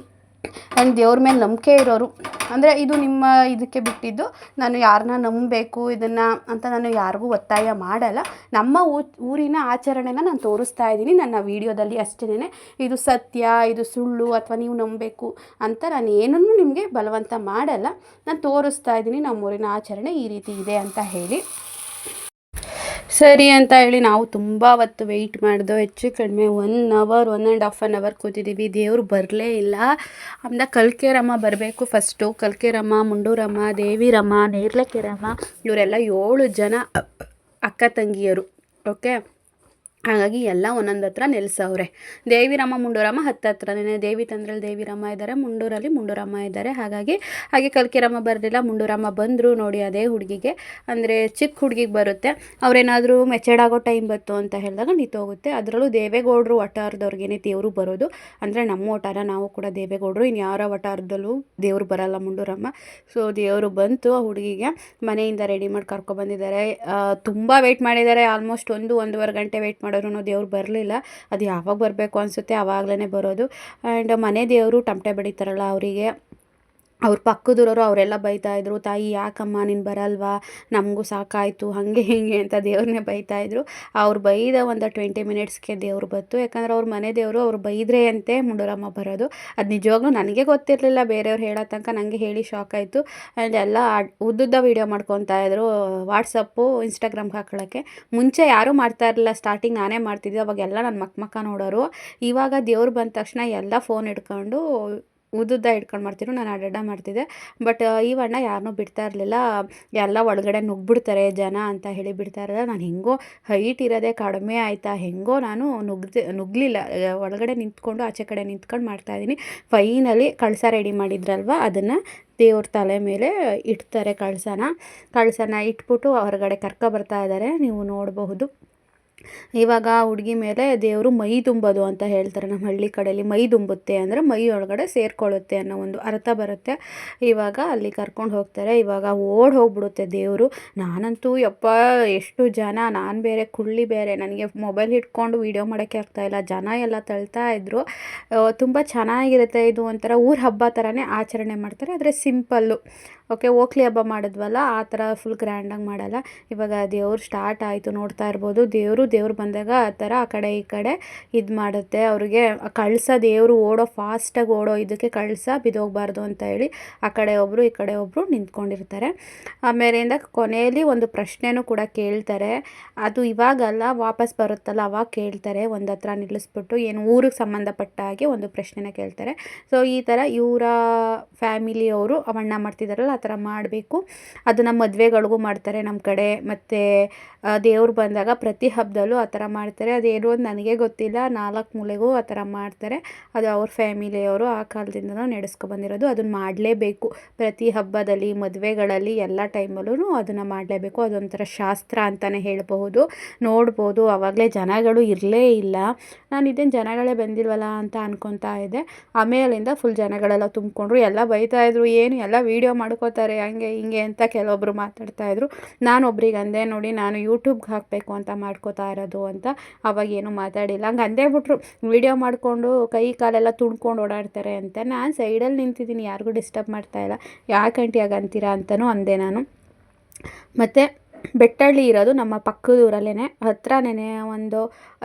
ನನ್ನ ದೇವ್ರ ಮೇಲೆ ನಂಬಿಕೆ ಇರೋರು, ಅಂದರೆ ಇದು ನಿಮ್ಮ ಇದಕ್ಕೆ ಬಿಟ್ಟಿದ್ದು. ನಾನು ಯಾರನ್ನ ನಂಬಬೇಕು ಇದನ್ನು ಅಂತ ನಾನು ಯಾರಿಗೂ ಒತ್ತಾಯ ಮಾಡಲ್ಲ. ನಮ್ಮ ಊರಿನ ಆಚರಣೆನ ನಾನು ತೋರಿಸ್ತಾ ಇದ್ದೀನಿ ನನ್ನ ವೀಡಿಯೋದಲ್ಲಿ ಅಷ್ಟೇ. ಇದು ಸತ್ಯ, ಇದು ಸುಳ್ಳು ಅಥವಾ ನೀವು ನಂಬಬೇಕು ಅಂತ ನಾನು ಏನನ್ನೂ ನಿಮಗೆ ಬಲವಂತ ಮಾಡಲ್ಲ. ನಾನು ತೋರಿಸ್ತಾ ಇದ್ದೀನಿ ನಮ್ಮೂರಿನ ಆಚರಣೆ ಈ ರೀತಿ ಇದೆ ಅಂತ ಹೇಳಿ. ಸರಿ ಅಂತ ಹೇಳಿ ನಾವು ತುಂಬ ಹೊತ್ತು ವೆಯ್ಟ್ ಮಾಡಿದೋ. ಹೆಚ್ಚು ಕಡಿಮೆ 1 ಅವರ್ 1.5 ಅವರ್ ಕೂತಿದ್ದೀವಿ. ದೇವರು ಬರಲೇ ಇಲ್ಲ. ಆಮೇಲೆ ಕಲ್ಕೆರಮ್ಮ ಬರಬೇಕು ಫಸ್ಟು. ಕಲ್ಕೆರಮ್ಮ, ಮುಂಡೂರಮ್ಮ, ದೇವಿರಮ್ಮ, ನೇರ್ಲೆಕೆರಮ್ಮ ಇವರೆಲ್ಲ 7 ಜನ ಅಕ್ಕ ತಂಗಿಯರು. ಓಕೆ, ಹಾಗಾಗಿ ಎಲ್ಲ ಒಂದೊಂದು ಹತ್ರ ನೆಲೆಸವ್ರೆ. ದೇವಿರಮ್ಮ ಮುಂಡೂರಮ್ಮ ಹತ್ತತ್ರನೇ. ದೇವಿ ತಂದ್ರಲ್ಲಿ ದೇವಿರಮ್ಮ ಇದ್ದಾರೆ, ಮುಂಡೂರಲ್ಲಿ ಮುಂಡೂರಮ್ಮ ಇದ್ದಾರೆ. ಹಾಗೆ ಕಲ್ಕೆರಮ್ಮ ಬರಲಿಲ್ಲ, ಮುಂಡೂರಮ್ಮ ಬಂದರು. ನೋಡಿ ಅದೇ ಹುಡುಗಿಗೆ, ಅಂದರೆ ಚಿಕ್ಕ ಹುಡುಗಿಗೆ ಬರುತ್ತೆ. ಅವರೇನಾದರೂ ಮೆಚರ್ಡ್ ಆಗೋ ಟೈಮ್ ಬಂತು ಅಂತ ಹೇಳಿದಾಗ ನಿಂತೋಗುತ್ತೆ. ಅದರಲ್ಲೂ ದೇವೇಗೌಡರು ವಟಾರದವ್ರಿಗೇನೆ ದೇವರು ಬರೋದು. ಅಂದರೆ ನಮ್ಮ ವಟಾರ, ನಾವು ಕೂಡ ದೇವೇಗೌಡರು. ಇನ್ನು ಯಾರ ವಟಾರದಲ್ಲೂ ದೇವರು ಬರಲ್ಲ ಮುಂಡೂರಮ್ಮ. ಸೊ ದೇವರು ಬಂತು. ಆ ಹುಡುಗಿಗೆ ಮನೆಯಿಂದ ರೆಡಿ ಮಾಡಿ ಕರ್ಕೊಬಂದಿದ್ದಾರೆ. ತುಂಬ ವೆಯ್ಟ್ ಮಾಡಿದ್ದಾರೆ. ಆಲ್ಮೋಸ್ಟ್ 1-1.5 ಗಂಟೆ ವೆಯ್ಟ್ ಮಾಡೋರು ದೇವ್ರು ಬರಲಿಲ್ಲ. ಅದು ಯಾವಾಗ ಬರಬೇಕು ಅನಿಸುತ್ತೆ ಆವಾಗಲೇ ಬರೋದು. ಆ್ಯಂಡ್ ಮನೆ ದೇವರು ಟಮಟೆ ಬಡಿತಾರಲ್ಲ ಅವರಿಗೆ, ಅವ್ರ ಪಕ್ಕದೂರವರು ಅವರೆಲ್ಲ ಬೈತಾಯಿದ್ರು, ತಾಯಿ ಯಾಕಮ್ಮ ನೀನು ಬರಲ್ವಾ, ನಮಗೂ ಸಾಕಾಯಿತು ಹಾಗೆ ಹೀಗೆ ಅಂತ ದೇವ್ರನ್ನೇ ಬೈತಾಯಿದ್ರು. ಅವ್ರು ಬೈದ ಒಂದು 20 ಮಿನಿಟ್ಸ್ಗೆ ದೇವ್ರು ಬಂತು. ಯಾಕಂದರೆ ಅವ್ರ ಮನೆ ದೇವರು ಅವ್ರು ಬೈದ್ರೆ ಅಂತೆ ಮುಂಡೂರಮ್ಮ ಬರೋದು. ಅದು ನಿಜವಾಗ್ಲೂ ನನಗೆ ಗೊತ್ತಿರಲಿಲ್ಲ, ಬೇರೆಯವ್ರು ಹೇಳೋ ತನಕ ನನಗೆ ಹೇಳಿ ಶಾಕ್ ಆಯಿತು. ಆ್ಯಂಡ್ ಎಲ್ಲ ಉದ್ದುದ್ದ ವೀಡಿಯೋ ಮಾಡ್ಕೊತಾಯಿದ್ರು ವಾಟ್ಸಪ್ಪು, ಇನ್ಸ್ಟಾಗ್ರಾಮ್ಗೆ ಹಾಕೊಳ್ಳೋಕ್ಕೆ. ಮುಂಚೆ ಯಾರೂ ಮಾಡ್ತಾ ಇರಲಿಲ್ಲ, ಸ್ಟಾರ್ಟಿಂಗ್ ನಾನೇ ಮಾಡ್ತಿದ್ದೆ. ಅವಾಗೆಲ್ಲ ನನ್ನ ಮಕ್ಕ ನೋಡೋರು. ಇವಾಗ ದೇವ್ರು ಬಂದ ತಕ್ಷಣ ಎಲ್ಲ ಫೋನ್ ಹಿಡ್ಕೊಂಡು ಉದ್ದುದ್ದ ಹಿಡ್ಕೊಂಡು ಮಾಡ್ತಿದ್ರು, ನಾನು ಅಡ್ಡ ಮಾಡ್ತಿದ್ದೆ. ಬಟ್ ಈವಣ್ಣ ಯಾರನ್ನೂ ಬಿಡ್ತಾ ಇರಲಿಲ್ಲ. ಎಲ್ಲ ಒಳಗಡೆ ನುಗ್ಗಿಬಿಡ್ತಾರೆ ಜನ ಅಂತ ಹೇಳಿ ಬಿಡ್ತಾ ಇರಲಿಲ್ಲ. ನಾನು ಹೆಂಗೋ ಹೈಟ್ ಇರೋದೇ ಕಡಿಮೆ ಆಯಿತಾ, ಹೆಂಗೋ ನಾನು ನುಗ್ಗಲಿಲ್ಲ. ಒಳಗಡೆ ನಿಂತ್ಕೊಂಡು ಆಚೆ ಕಡೆ ನಿಂತ್ಕೊಂಡು ಮಾಡ್ತಾಯಿದ್ದೀನಿ. ಫೈನಲಿ ಕಳಸ ರೆಡಿ ಮಾಡಿದ್ರಲ್ವ, ಅದನ್ನು ದೇವ್ರ ತಲೆ ಮೇಲೆ ಇಡ್ತಾರೆ. ಕಳಸನ ಇಟ್ಬಿಟ್ಟು ಹೊರಗಡೆ ಬರ್ತಾ ಇದ್ದಾರೆ, ನೀವು ನೋಡಬಹುದು. ಇವಾಗ ಹುಡುಗಿ ಮೇಲೆ ದೇವರು ಮೈ ತುಂಬೋದು ಅಂತ ಹೇಳ್ತಾರೆ. ನಮ್ಮ ಹಳ್ಳಿ ಕಡೆಯಲ್ಲಿ ಮೈ ತುಂಬುತ್ತೆ ಅಂದರೆ ಮೈ ಒಳಗಡೆ ಸೇರ್ಕೊಳ್ಳುತ್ತೆ ಅನ್ನೋ ಒಂದು ಅರ್ಥ ಬರುತ್ತೆ. ಇವಾಗ ಅಲ್ಲಿ ಕರ್ಕೊಂಡು ಹೋಗ್ತಾರೆ. ಇವಾಗ ಹೋಗ್ಬಿಡುತ್ತೆ ದೇವರು. ನಾನಂತೂ ಯಪ್ಪ ಎಷ್ಟು ಜನ, ನಾನು ಬೇರೆ ಕುಳ್ಳಿ ಬೇರೆ, ನನಗೆ ಮೊಬೈಲ್ ಹಿಡ್ಕೊಂಡು ವೀಡಿಯೋ ಮಾಡೋಕ್ಕೆ ಆಗ್ತಾಯಿಲ್ಲ. ಜನ ಎಲ್ಲ ತಳ್ತಾ ಇದ್ರು. ತುಂಬ ಚೆನ್ನಾಗಿರುತ್ತೆ. ಇದು ಒಂಥರ ಊರ ಹಬ್ಬ ಥರನೇ ಆಚರಣೆ ಮಾಡ್ತಾರೆ, ಆದರೆ ಸಿಂಪಲ್ಲು. ಓಕೆ, ಓಕ್ಲಿ ಹಬ್ಬ ಮಾಡಿದ್ವಲ್ಲ ಆ ಥರ ಫುಲ್ ಗ್ರ್ಯಾಂಡಾಗಿ ಮಾಡಲ್ಲ. ಇವಾಗ ದೇವ್ರು ಸ್ಟಾರ್ಟ್ ಆಯಿತು, ನೋಡ್ತಾ ಇರ್ಬೋದು. ದೇವ್ರು ಬಂದಾಗ ಆ ಥರ ಆ ಕಡೆ ಈ ಕಡೆ ಇದು ಮಾಡುತ್ತೆ. ಅವ್ರಿಗೆ ಕಳಸ ದೇವರು ಫಾಸ್ಟಾಗಿ ಇದಕ್ಕೆ ಕಳಸ ಬಿದ್ದೋಗ್ಬಾರ್ದು ಅಂತ ಹೇಳಿ ಆ ಕಡೆ ಒಬ್ಬರು ಈ ಕಡೆ ಒಬ್ಬರು ನಿಂತ್ಕೊಂಡಿರ್ತಾರೆ. ಆಮೇಲಿಂದ ಕೊನೆಯಲ್ಲಿ ಒಂದು ಪ್ರಶ್ನೆನೂ ಕೂಡ ಕೇಳ್ತಾರೆ. ಅದು ಇವಾಗಲ್ಲ, ವಾಪಸ್ ಬರುತ್ತಲ್ಲ ಅವಾಗ ಕೇಳ್ತಾರೆ. ಒಂದು ಹತ್ರ ನಿಲ್ಲಿಸ್ಬಿಟ್ಟು ಏನು ಊರಿಗೆ ಸಂಬಂಧಪಟ್ಟ ಹಾಗೆ ಒಂದು ಪ್ರಶ್ನೆನ ಕೇಳ್ತಾರೆ. ಸೊ ಈ ಥರ ಇವರ ಫ್ಯಾಮಿಲಿಯವರು ಅವಣ್ಣ ಮಾಡ್ತಿದ್ದಾರಲ್ಲ ಆ ಥರ ಮಾಡಬೇಕು. ಅದು ನಮ್ಮ ಮದುವೆಗಳಿಗೂ ಮಾಡ್ತಾರೆ ನಮ್ಮ ಕಡೆ. ಮತ್ತು ದೇವ್ರು ಬಂದಾಗ ಪ್ರತಿ ಹಬ್ಬದಲ್ಲೂ ಆ ಥರ ಮಾಡ್ತಾರೆ. ಅದೇನು ಅಂತ ನನಗೆ ಗೊತ್ತಿಲ್ಲ. 4 ಮೂಲೆಗೂ ಆ ಥರ ಮಾಡ್ತಾರೆ. ಅದು ಅವ್ರ ಫ್ಯಾಮಿಲಿಯವರು ಆ ಕಾಲದಿಂದನೂ ನಡೆಸ್ಕೊಬಂದಿರೋದು. ಅದನ್ನು ಮಾಡಲೇಬೇಕು. ಪ್ರತಿ ಹಬ್ಬದಲ್ಲಿ, ಮದುವೆಗಳಲ್ಲಿ, ಎಲ್ಲ ಟೈಮಲ್ಲೂ ಅದನ್ನು ಮಾಡಲೇಬೇಕು. ಅದೊಂಥರ ಶಾಸ್ತ್ರ ಅಂತಲೇ ಹೇಳ್ಬಹುದು. ನೋಡ್ಬೋದು, ಆವಾಗಲೇ ಜನಗಳು ಇರಲೇ ಇಲ್ಲ. ನಾನು ಇದೇನು ಜನಗಳೇ ಬಂದಿಲ್ವಲ್ಲ ಅಂತ ಅನ್ಕೊತಾ ಇದ್ದೆ. ಆಮೇಲಿಂದ ಫುಲ್ ಜನಗಳೆಲ್ಲ ತುಂಬಿಕೊಂಡ್ರು. ಎಲ್ಲ ಬೈತಾಯಿದ್ರು, ಏನು ಎಲ್ಲ ವೀಡಿಯೋ ಮಾಡ್ಕೋತಾರೆ ಹಂಗೆ ಹಿಂಗೆ ಅಂತ ಕೆಲವೊಬ್ಬರು ಮಾತಾಡ್ತಾಯಿದ್ರು. ನಾನು ಒಬ್ರಿಗೆ ಅಂದೆ, ನೋಡಿ ನಾನು ಯೂಟ್ಯೂಬ್ಗೆ ಹಾಕಬೇಕು ಅಂತ ಮಾಡ್ಕೋತಾ ಮಾತಾಡಬಾರದು ಅಂತ. ಅವಾಗ ಏನೂ ಮಾತಾಡಿಲ್ಲ. ಹಂಗೆ ಅಂದೇ ಬಿಟ್ರು, ವೀಡಿಯೋ ಮಾಡಿಕೊಂಡು ಕೈ ಕಾಲೆಲ್ಲ ತುಣ್ಕೊಂಡು ಓಡಾಡ್ತಾರೆ ಅಂತ. ನಾನು ಸೈಡಲ್ಲಿ ನಿಂತಿದ್ದೀನಿ, ಯಾರಿಗೂ ಡಿಸ್ಟರ್ಬ್ ಮಾಡ್ತಾಯಿಲ್ಲ. ಯಾಕೆ ಆಂಟಿ ಹಾಗಂತೀರಾ ಅಂತಲೂ ಅಂದೆ ನಾನು. ಮತ್ತು ಬೆಟ್ಟಳ್ಳಿ ಇರೋದು ನಮ್ಮ ಪಕ್ಕದ ಊರಲ್ಲೇ, ಹತ್ರನೇ, ಒಂದು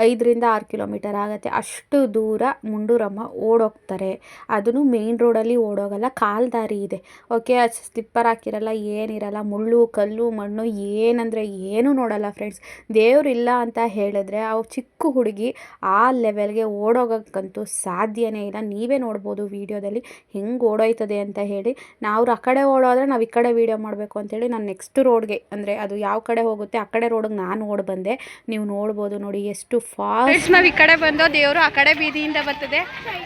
5-6 ಕಿಲೋಮೀಟರ್ ಆಗುತ್ತೆ. ಅಷ್ಟು ದೂರ ಮುಂಡೂರಮ್ಮ ಓಡೋಗ್ತಾರೆ. ಅದನ್ನು ಮೇಯ್ನ್ ರೋಡಲ್ಲಿ ಓಡೋಗಲ್ಲ, ಕಾಲು ದಾರಿ ಇದೆ. ಓಕೆ, ಸ್ಲಿಪ್ಪರ್ ಹಾಕಿರಲ್ಲ, ಏನಿರಲ್ಲ, ಮುಳ್ಳು ಕಲ್ಲು ಮಣ್ಣು ಏನಂದರೆ ಏನೂ ನೋಡಲ್ಲ ಫ್ರೆಂಡ್ಸ್. ದೇವ್ರಿಲ್ಲ ಅಂತ ಹೇಳಿದ್ರೆ ಅವು ಚಿಕ್ಕ ಹುಡುಗಿ ಆ ಲೆವೆಲ್ಗೆ ಓಡೋಗೋಕ್ಕಂತೂ ಸಾಧ್ಯನೇ ಇಲ್ಲ. ನೀವೇ ನೋಡ್ಬೋದು ವೀಡಿಯೋದಲ್ಲಿ ಹೆಂಗೆ ಓಡೋಯ್ತದೆ ಅಂತ ಹೇಳಿ. ನಾವು ಆ ಕಡೆ ಓಡೋದ್ರೆ ನಾವು ಈ ಕಡೆ ವೀಡಿಯೋ ಮಾಡಬೇಕು ಅಂತೇಳಿ ನಾನು ನೆಕ್ಸ್ಟ್ ರೋಡ್ಗೆ, ಅಂದರೆ ಅದು ಯಾವ ಕಡೆ ಹೋಗುತ್ತೆ ಆ ಕಡೆ ರೋಡಿಗೆ ನಾನು ಓಡಿ ಬಂದೆ. ನೀವು ನೋಡ್ಬೋದು ನೋಡಿ ಎಷ್ಟು ಫಾಸ್ಟ್. ನಾವು ಈ ಕಡೆ ಬಂದು ದೇವರು ಆ ಕಡೆ ಬೀದಿಯಿಂದ ಬರ್ತದೆ,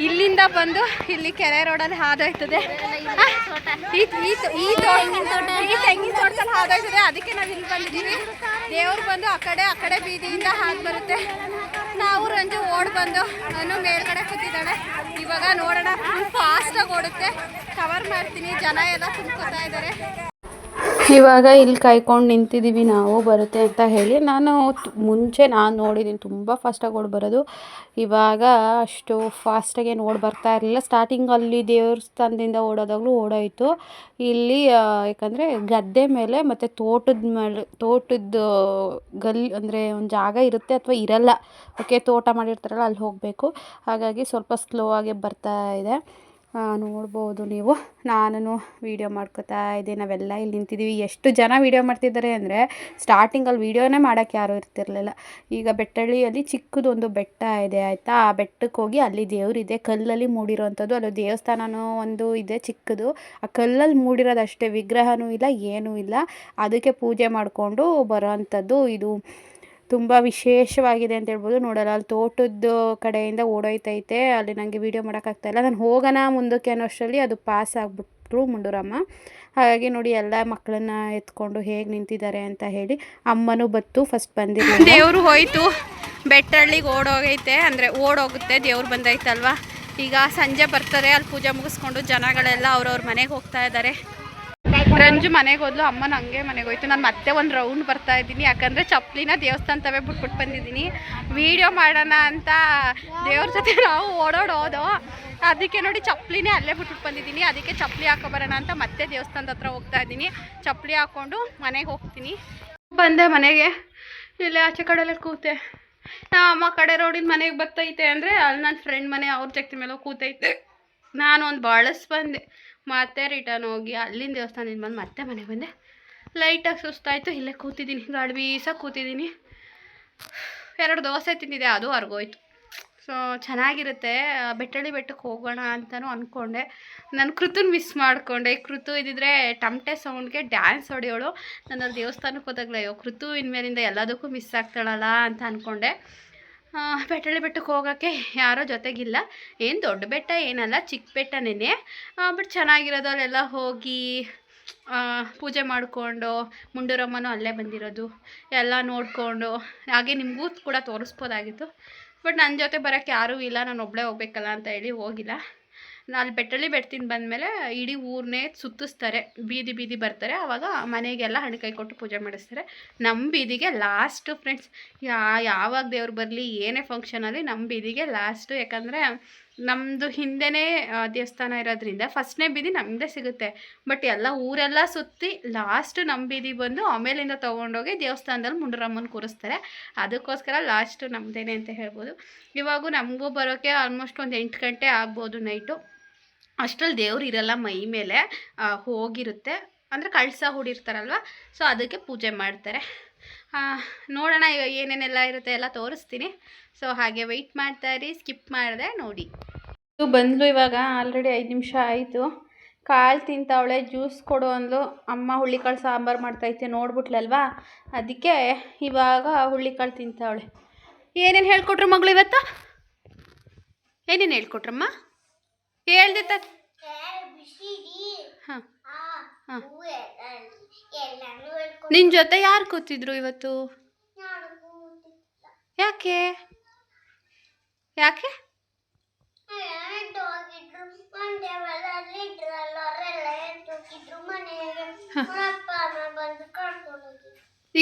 ಇಲ್ಲಿಂದ ಬಂದು ಇಲ್ಲಿ ಕೆರೆ ರೋಡಲ್ಲಿ ಹಾದೋಯ್ತದೆ. ಈ ತೆಂಗಿನ ತೋಟದಲ್ಲಿ ಹಾದೋಯ್ತದೆ, ಅದಕ್ಕೆ ನಾವು ಇಲ್ಲಿ ಬಂದಿದ್ದೀವಿ. ದೇವ್ರು ಬಂದು ಆ ಕಡೆ ಬೀದಿಯಿಂದ ಹಾದು ಬರುತ್ತೆ. ನಾವು ರಂಜು ಓಡ್ ಬಂದು ನಾನು ಮೇಲ್ಗಡೆ ಕೂತಿದ್ದಾಳೆ. ಇವಾಗ ನೋಡೋಣ, ಫಾಸ್ಟಾಗಿ ಓಡುತ್ತೆ. ಕವರ್ ಮಾಡ್ತೀನಿ, ಜನ ಎಲ್ಲ ತುಂಬ್ಕೊತಾ ಇದ್ದಾರೆ. ಇವಾಗ ಇಲ್ಲಿ ಕಾಯ್ಕೊಂಡು ನಿಂತಿದ್ದೀವಿ ನಾವು ಬರುತ್ತೆ ಅಂತ ಹೇಳಿ. ಮುಂಚೆ ನಾನು ನೋಡಿದ್ದೀನಿ ತುಂಬ ಫಾಸ್ಟಾಗಿ ಓಡಿ ಬರೋದು. ಇವಾಗ ಅಷ್ಟು ಫಾಸ್ಟಾಗಿ ಏನು ಓಡಿ ಬರ್ತಾ ಇರಲಿಲ್ಲ. ಸ್ಟಾರ್ಟಿಂಗಲ್ಲಿ ದೇವಸ್ಥಾನದಿಂದ ಓಡೋದಾಗಲೂ ಓಡೋಯಿತು. ಇಲ್ಲಿ ಯಾಕಂದರೆ ಗದ್ದೆ ಮೇಲೆ ಮತ್ತು ತೋಟದ ಅಂದರೆ ಒಂದು ಜಾಗ ಇರುತ್ತೆ ಅಥವಾ ಇರಲ್ಲ. ಓಕೆ, ತೋಟ ಮಾಡಿರ್ತಾರಲ್ಲ ಅಲ್ಲಿ ಹೋಗಬೇಕು. ಹಾಗಾಗಿ ಸ್ವಲ್ಪ ಸ್ಲೋ ಆಗಿ ಬರ್ತಾ ಇದೆ. ನೋಡ್ಬೋದು ನೀವು. ನಾನು ವೀಡಿಯೋ ಮಾಡ್ಕೋತಾ ಇದ್ದೆ. ನಾವೆಲ್ಲ ಇಲ್ಲಿ ನಿಂತಿದ್ದೀವಿ. ಎಷ್ಟು ಜನ ವೀಡಿಯೋ ಮಾಡ್ತಿದ್ದಾರೆ ಅಂದರೆ ಸ್ಟಾರ್ಟಿಂಗಲ್ಲಿ ವೀಡಿಯೋನೇ ಮಾಡೋಕ್ಕೆ ಯಾರೂ ಇರ್ತಿರ್ಲಿಲ್ಲ. ಈಗ ಬೆಟ್ಟಳ್ಳಿಯಲ್ಲಿ ಚಿಕ್ಕದೊಂದು ಬೆಟ್ಟ ಇದೆ ಆಯಿತಾ. ಆ ಬೆಟ್ಟಕ್ಕೆ ಹೋಗಿ ಅಲ್ಲಿ ದೇವರಿದೆ, ಕಲ್ಲಲ್ಲಿ ಮೂಡಿರೋವಂಥದ್ದು. ಅಲ್ಲಿ ದೇವಸ್ಥಾನನೂ ಒಂದು ಇದೆ ಚಿಕ್ಕದು. ಆ ಕಲ್ಲಲ್ಲಿ ಮೂಡಿರೋದಷ್ಟೇ, ವಿಗ್ರಹನೂ ಇಲ್ಲ, ಏನೂ ಇಲ್ಲ. ಅದಕ್ಕೆ ಪೂಜೆ ಮಾಡಿಕೊಂಡು ಬರೋವಂಥದ್ದು. ಇದು ತುಂಬ ವಿಶೇಷವಾಗಿದೆ ಅಂತ ಹೇಳ್ಬೋದು. ನೋಡಲ್ಲ, ಅಲ್ಲಿ ತೋಟದ ಕಡೆಯಿಂದ ಓಡೋಯ್ತೈತೆ. ಅಲ್ಲಿ ನನಗೆ ವೀಡಿಯೋ ಮಾಡೋಕ್ಕಾಗ್ತಾಯಿಲ್ಲ. ನಾನು ಹೋಗೋಣ ಮುಂದಕ್ಕೆ ಅನ್ನೋ ಅಷ್ಟರಲ್ಲಿ ಅದು ಪಾಸ್ ಆಗಿಬಿಟ್ರು ಮುಂಡೂರಮ್ಮ. ಹಾಗಾಗಿ ನೋಡಿ ಎಲ್ಲ ಮಕ್ಕಳನ್ನ ಎತ್ಕೊಂಡು ಹೇಗೆ ನಿಂತಿದ್ದಾರೆ ಅಂತ ಹೇಳಿ. ಅಮ್ಮನೂ ಬತ್ತು, ಫಸ್ಟ್ ಬಂದಿಲ್ಲ. ದೇವರು ಹೋಯ್ತು, ಬೆಟ್ಟಳ್ಳಿಗೆ ಓಡೋಗೈತೆ, ಅಂದರೆ ಓಡೋಗುತ್ತೆ. ದೇವ್ರು ಬಂದೈತಲ್ವ. ಈಗ ಸಂಜೆ ಬರ್ತಾರೆ, ಅಲ್ಲಿ ಪೂಜೆ ಮುಗಿಸ್ಕೊಂಡು ಜನಗಳೆಲ್ಲ ಅವ್ರವ್ರ ಮನೆಗೆ ಹೋಗ್ತಾ ಇದ್ದಾರೆ. ರಂಜು ಮನೆಗೆ ಹೋದ್ಲು, ಅಮ್ಮನ ಹಂಗೆ ಮನೆಗೆ ಹೋಯ್ತು. ನಾನು ಮತ್ತೆ ಒಂದು ರೌಂಡ್ ಬರ್ತಾ ಇದ್ದೀನಿ, ಯಾಕಂದರೆ ಚಪ್ಪಲಿನ ದೇವಸ್ಥಾನ ತವೇ ಬಿಟ್ಬಿಟ್ಟು ಬಂದಿದ್ದೀನಿ. ವೀಡಿಯೋ ಮಾಡೋಣ ಅಂತ ದೇವ್ರ ಜೊತೆ ನಾವು ಓಡೋಡೋದು. ಅದಕ್ಕೆ ನೋಡಿ ಚಪ್ಪಲಿನೇ ಅಲ್ಲೇ ಬಿಟ್ಬಿಟ್ಟು ಬಂದಿದ್ದೀನಿ. ಅದಕ್ಕೆ ಚಪ್ಪಲಿ ಹಾಕೊಬರೋಣ ಅಂತ ಮತ್ತೆ ದೇವಸ್ಥಾನದ ಹತ್ರ ಹೋಗ್ತಾ ಇದ್ದೀನಿ. ಚಪ್ಪಲಿ ಹಾಕ್ಕೊಂಡು ಮನೆಗೆ ಹೋಗ್ತೀನಿ. ಬಂದೆ ಮನೆಗೆ, ಇಲ್ಲೇ ಆಚೆ ಕಡೆಯಲ್ಲೇ ಕೂತೆ. ಅಮ್ಮ ಕಡೆ ರೋಡಿನ ಮನೆಗೆ ಬರ್ತೈತೆ ಅಂದರೆ ಅಲ್ಲಿ ನನ್ನ ಫ್ರೆಂಡ್ ಮನೆ, ಅವ್ರ ಜಗ್ತಿ ಮೇಲೆ ಕೂತೈತೆ. ನಾನು ಒಂದು ಬಂದೆ, ಮತ್ತೆ ರಿಟರ್ನ್ ಹೋಗಿ ಅಲ್ಲಿಂದ ದೇವಸ್ಥಾನದಿಂದ ಬಂದು ಮತ್ತೆ ಮನೆಗೆ ಬಂದೆ. ಲೈಟಾಗಿ ಸುಸ್ತಾಯಿತು, ಇಲ್ಲೇ ಕೂತಿದ್ದೀನಿ, ಗಾಳಿ ಬೀಸಾಗಿ ಕೂತಿದ್ದೀನಿ. 2 ದೋಸೆ ತಿಂದಿದ್ದೆ, ಅದು ಹೊರ್ಗೋಯ್ತು. ಸೊ ಚೆನ್ನಾಗಿರುತ್ತೆ. ಬೆಟ್ಟಳ್ಳಿ ಬೆಟ್ಟಕ್ಕೆ ಹೋಗೋಣ ಅಂತಲೂ ಅಂದ್ಕೊಂಡೆ. ನಾನು ಕೃತುನ ಮಿಸ್ ಮಾಡಿಕೊಂಡೆ. ಕೃತು ಇದ್ದಿದ್ರೆ ಟಮಟೆ ಸೌಂಡ್ಗೆ ಡ್ಯಾನ್ಸ್ ಹೊಡೆಯೋಳು. ನಾನು ಅಲ್ಲಿ ದೇವಸ್ಥಾನಕ್ಕೆ ಹೋದಾಗಲೇ ಕೃತು ಇನ್ಮೇಲಿಂದ ಎಲ್ಲದಕ್ಕೂ ಮಿಸ್ ಆಗ್ತಾಳಲ್ಲ ಅಂತ ಅಂದ್ಕೊಂಡೆ. ಬೆಟ್ಟಳ್ಳಿ ಬೆಟ್ಟಕ್ಕೆ ಹೋಗೋಕ್ಕೆ ಯಾರೋ ಜೊತೆಗಿಲ್ಲ. ಏನು ದೊಡ್ಡ ಬೆಟ್ಟ ಏನಲ್ಲ, ಚಿಕ್ಕ ಬೆಟ್ಟನೇ. ಬಟ್ ಚೆನ್ನಾಗಿರೋದು. ಅಲ್ಲೆಲ್ಲ ಹೋಗಿ ಪೂಜೆ ಮಾಡಿಕೊಂಡು, ಮುಂಡೂರಮ್ಮನೂ ಅಲ್ಲೇ ಬಂದಿರೋದು, ಎಲ್ಲ ನೋಡಿಕೊಂಡು ಹಾಗೆ ನಿಮಗೂ ಕೂಡ ತೋರಿಸ್ಬೋದಾಗಿತ್ತು. ಬಟ್ ನನ್ನ ಜೊತೆ ಬರೋಕ್ಕೆ ಯಾರೂ ಇಲ್ಲ, ನಾನು ಒಬ್ಬಳೇ ಹೋಗ್ಬೇಕಲ್ಲ ಅಂತ ಹೇಳಿ ಹೋಗಿಲ್ಲ. ಅಲ್ಲಿ ಬೆಟ್ಟಳ್ಳಿ ಬೆಟ್ಟದಿಂದ ಬಂದಮೇಲೆ ಇಡೀ ಊರನ್ನೇ ಸುತ್ತಿಸ್ತಾರೆ, ಬೀದಿ ಬರ್ತಾರೆ. ಆವಾಗ ಮನೆಗೆಲ್ಲ ಹಣ್ಣುಕಾಯಿ ಕೊಟ್ಟು ಪೂಜೆ ಮಾಡಿಸ್ತಾರೆ. ನಮ್ಮ ಬೀದಿಗೆ ಲಾಸ್ಟು ಫ್ರೆಂಡ್ಸ್. ಯಾವಾಗ ದೇವ್ರು ಬರಲಿ, ಏನೇ ಫಂಕ್ಷನಲ್ಲಿ ನಮ್ಮ ಬೀದಿಗೆ ಲಾಸ್ಟು. ಯಾಕಂದರೆ ನಮ್ಮದು ಹಿಂದೆಯೇ ದೇವಸ್ಥಾನ ಇರೋದ್ರಿಂದ ಫಸ್ಟ್ನೇ ಬೀದಿ ನಮ್ಮದೇ ಸಿಗುತ್ತೆ. ಬಟ್ ಎಲ್ಲ ಊರೆಲ್ಲ ಸುತ್ತಿ ಲಾಸ್ಟು ನಮ್ಮ ಬೀದಿ ಬಂದು ಆಮೇಲಿಂದ ತೊಗೊಂಡೋಗಿ ದೇವಸ್ಥಾನದಲ್ಲಿ ಮುಂಡೂರಮ್ಮನ ಕೂರಿಸ್ತಾರೆ. ಅದಕ್ಕೋಸ್ಕರ ಲಾಸ್ಟು ನಮ್ಮದೇನೆ ಅಂತ ಹೇಳ್ಬೋದು. ಇವಾಗೂ ನಮಗೂ ಬರೋಕ್ಕೆ ಆಲ್ಮೋಸ್ಟ್ ಒಂದು 8 ಗಂಟೆ ಆಗ್ಬೋದು ನೈಟು. ಅಷ್ಟರಲ್ಲಿ ದೇವ್ರು ಇರಲ್ಲ, ಮೈ ಮೇಲೆ ಹೋಗಿರುತ್ತೆ, ಅಂದರೆ ಕಳಸ ಹೂಡಿರ್ತಾರಲ್ವ. ಸೊ ಅದಕ್ಕೆ ಪೂಜೆ ಮಾಡ್ತಾರೆ. ನೋಡೋಣ ಏನೇನೆಲ್ಲ ಇರುತ್ತೆ ಎಲ್ಲ ತೋರಿಸ್ತೀನಿ. ಸೊ ಹಾಗೆ ವೆಯ್ಟ್ ಮಾಡ್ತಾಯಿರಿ, ಸ್ಕಿಪ್ ಮಾಡಿದೆ ನೋಡಿ. ಬಂದ್ಲು ಇವಾಗ, ಆಲ್ರೆಡಿ 5 ನಿಮಿಷ ಆಯಿತು. ಕಾಳು ತಿಂತಾವಳೆ, ಜ್ಯೂಸ್ ಕೊಡು ಅಂದ್ಲು. ಅಮ್ಮ ಹುಳ್ಳಿಕಾಳು ಸಾಂಬಾರು ಮಾಡ್ತೈತೆ ನೋಡ್ಬಿಟ್ಲಲ್ವಾ, ಅದಕ್ಕೆ ಇವಾಗ ಹುಳ್ಳಿಕಾಳು ತಿಂತಾವಳೆ. ಏನೇನು ಹೇಳ್ಕೊಟ್ರು ಮಗಳು ಇವತ್ತು? ಏನೇನು ಹೇಳ್ಕೊಟ್ರಮ್ಮ? ಹೇಳ್ದೆ ಹಾಂ ಹಾಂ. ನಿನ್ನ ಜೊತೆ ಯಾರು ಕೂತಿದ್ರು ಇವತ್ತು? ಯಾಕೆ ಯಾಕೆ?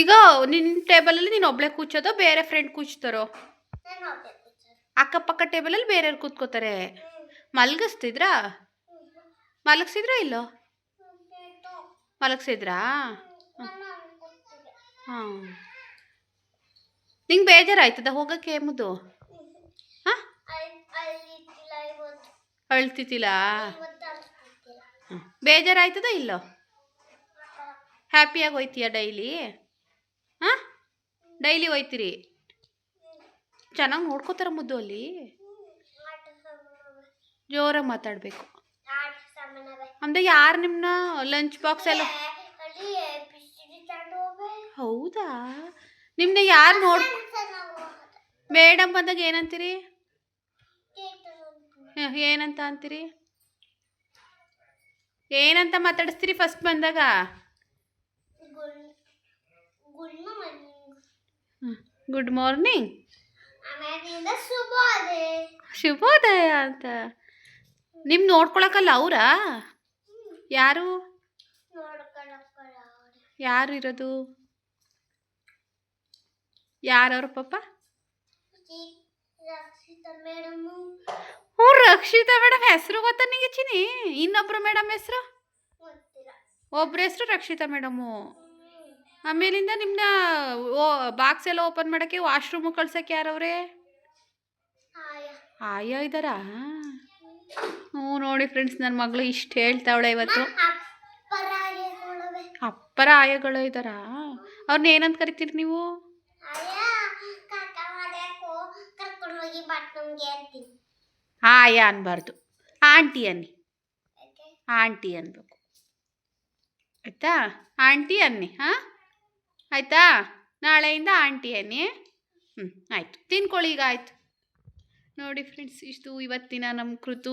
ಈಗ ನಿನ್ನ ಟೇಬಲಲ್ಲಿ ನೀನು ಒಬ್ಳೆ ಕೂಚೋದೋ ಬೇರೆ ಫ್ರೆಂಡ್ ಕೂಚ್ತಾರೋ? ಅಕ್ಕಪಕ್ಕ ಟೇಬಲಲ್ಲಿ ಬೇರೆಯವ್ರು ಕೂತ್ಕೋತಾರೆ. ಮಲಗಿಸ್ತಿದ್ರಾ ಇಲ್ಲೋ? ಮಲಗಿಸಿದ್ರಾ? ಹಾಂ. ನಿಂಗೆ ಬೇಜಾರಾಯ್ತದ ಹೋಗೋಕ್ಕೆ ಮುದ್ದು? ಹಾಂ, ಅಳ್ತಿದ್ದಿಲ್ಲ? ಬೇಜಾರಾಯ್ತದ ಇಲ್ಲೋ? ಹ್ಯಾಪಿಯಾಗಿ ಹೋಯ್ತೀಯ ಡೈಲಿ? ಹಾಂ, ಡೈಲಿ ಹೋಯ್ತೀರಿ? ಚೆನ್ನಾಗಿ ನೋಡ್ಕೋತಾರ ಮುದ್ದು ಅಲ್ಲಿ? ಜೋರಾಗಿ ಮಾತಾಡಬೇಕು. ಅಂದರೆ ಯಾರು ನಿಮ್ಮನ್ನ ಲಂಚ್ ಬಾಕ್ಸ್ ಎಲ್ಲ? ಹೌದಾ, ನಿಮ್ಮನ್ನ ಯಾರು ಮೇಡಮ್ ಬಂದಾಗ ಏನಂತೀರಿ? ಏನಂತ ಅಂತೀರಿ? ಏನಂತ ಮಾತಾಡಿಸ್ತೀರಿ ಫಸ್ಟ್ ಬಂದಾಗ? ಗುಡ್ ಮಾರ್ನಿಂಗ್, ಶುಭೋದಯ ಅಂತ. ನಿಮ್ ನೋಡ್ಕೊಳಕಲ್ಲ ಅವರಾ? ಯಾರು ಇರೋದು? ಯಾರವ್ರ ಪಾಪ? ಹ್ಞೂ, ರಕ್ಷಿತಾ ಮೇಡಮ್ ಹೆಸರು ಗೊತ್ತಾ ನಿಂಗೆ ಚಿನಿ? ಇನ್ನೊಬ್ರು ಮೇಡಮ್ ಹೆಸರು? ಒಬ್ರ ಹೆಸರು ರಕ್ಷಿತಾ ಮೇಡಮು. ಆಮೇಲಿಂದ ನಿಮ್ಮನ್ನ ಬಾಕ್ಸ್ ಎಲ್ಲ ಓಪನ್ ಮಾಡೋಕ್ಕೆ ವಾಶ್ರೂಮು ಕಳ್ಸೋಕ್ಕೆ ಯಾರವ್ರೆ? ಆಯಾ ಇದ್ದಾರಾ? ಹ್ಞೂ ನೋಡಿ ಫ್ರೆಂಡ್ಸ್, ನನ್ನ ಮಗಳು ಇಷ್ಟು ಹೇಳ್ತಾವಳೆ ಇವತ್ತು. ಅಪ್ಪರ ಆಯಗಳು ಇದ್ದಾರಾ? ಅವ್ರನ್ನ ಏನಂತ ಕರಿತೀರಿ ನೀವು? ಆಯ ಅನ್ಬಾರ್ದು, ಆಂಟಿ ಅನ್ನಿ. ಆಂಟಿ ಅನ್ಬೇಕು, ಆಯಿತಾ? ಆಂಟಿ ಅನ್ನಿ. ಹಾಂ, ಆಯಿತಾ? ನಾಳೆಯಿಂದ ಆಂಟಿ ಅನ್ನಿ. ಆಯಿತು, ತಿನ್ಕೊಳ್ಳಿ ಈಗ. ಆಯಿತು ನೋಡಿ ಫ್ರೆಂಡ್ಸ್, ಇಷ್ಟು ಇವತ್ತಿನ ನಮ್ಮ ಕೃತು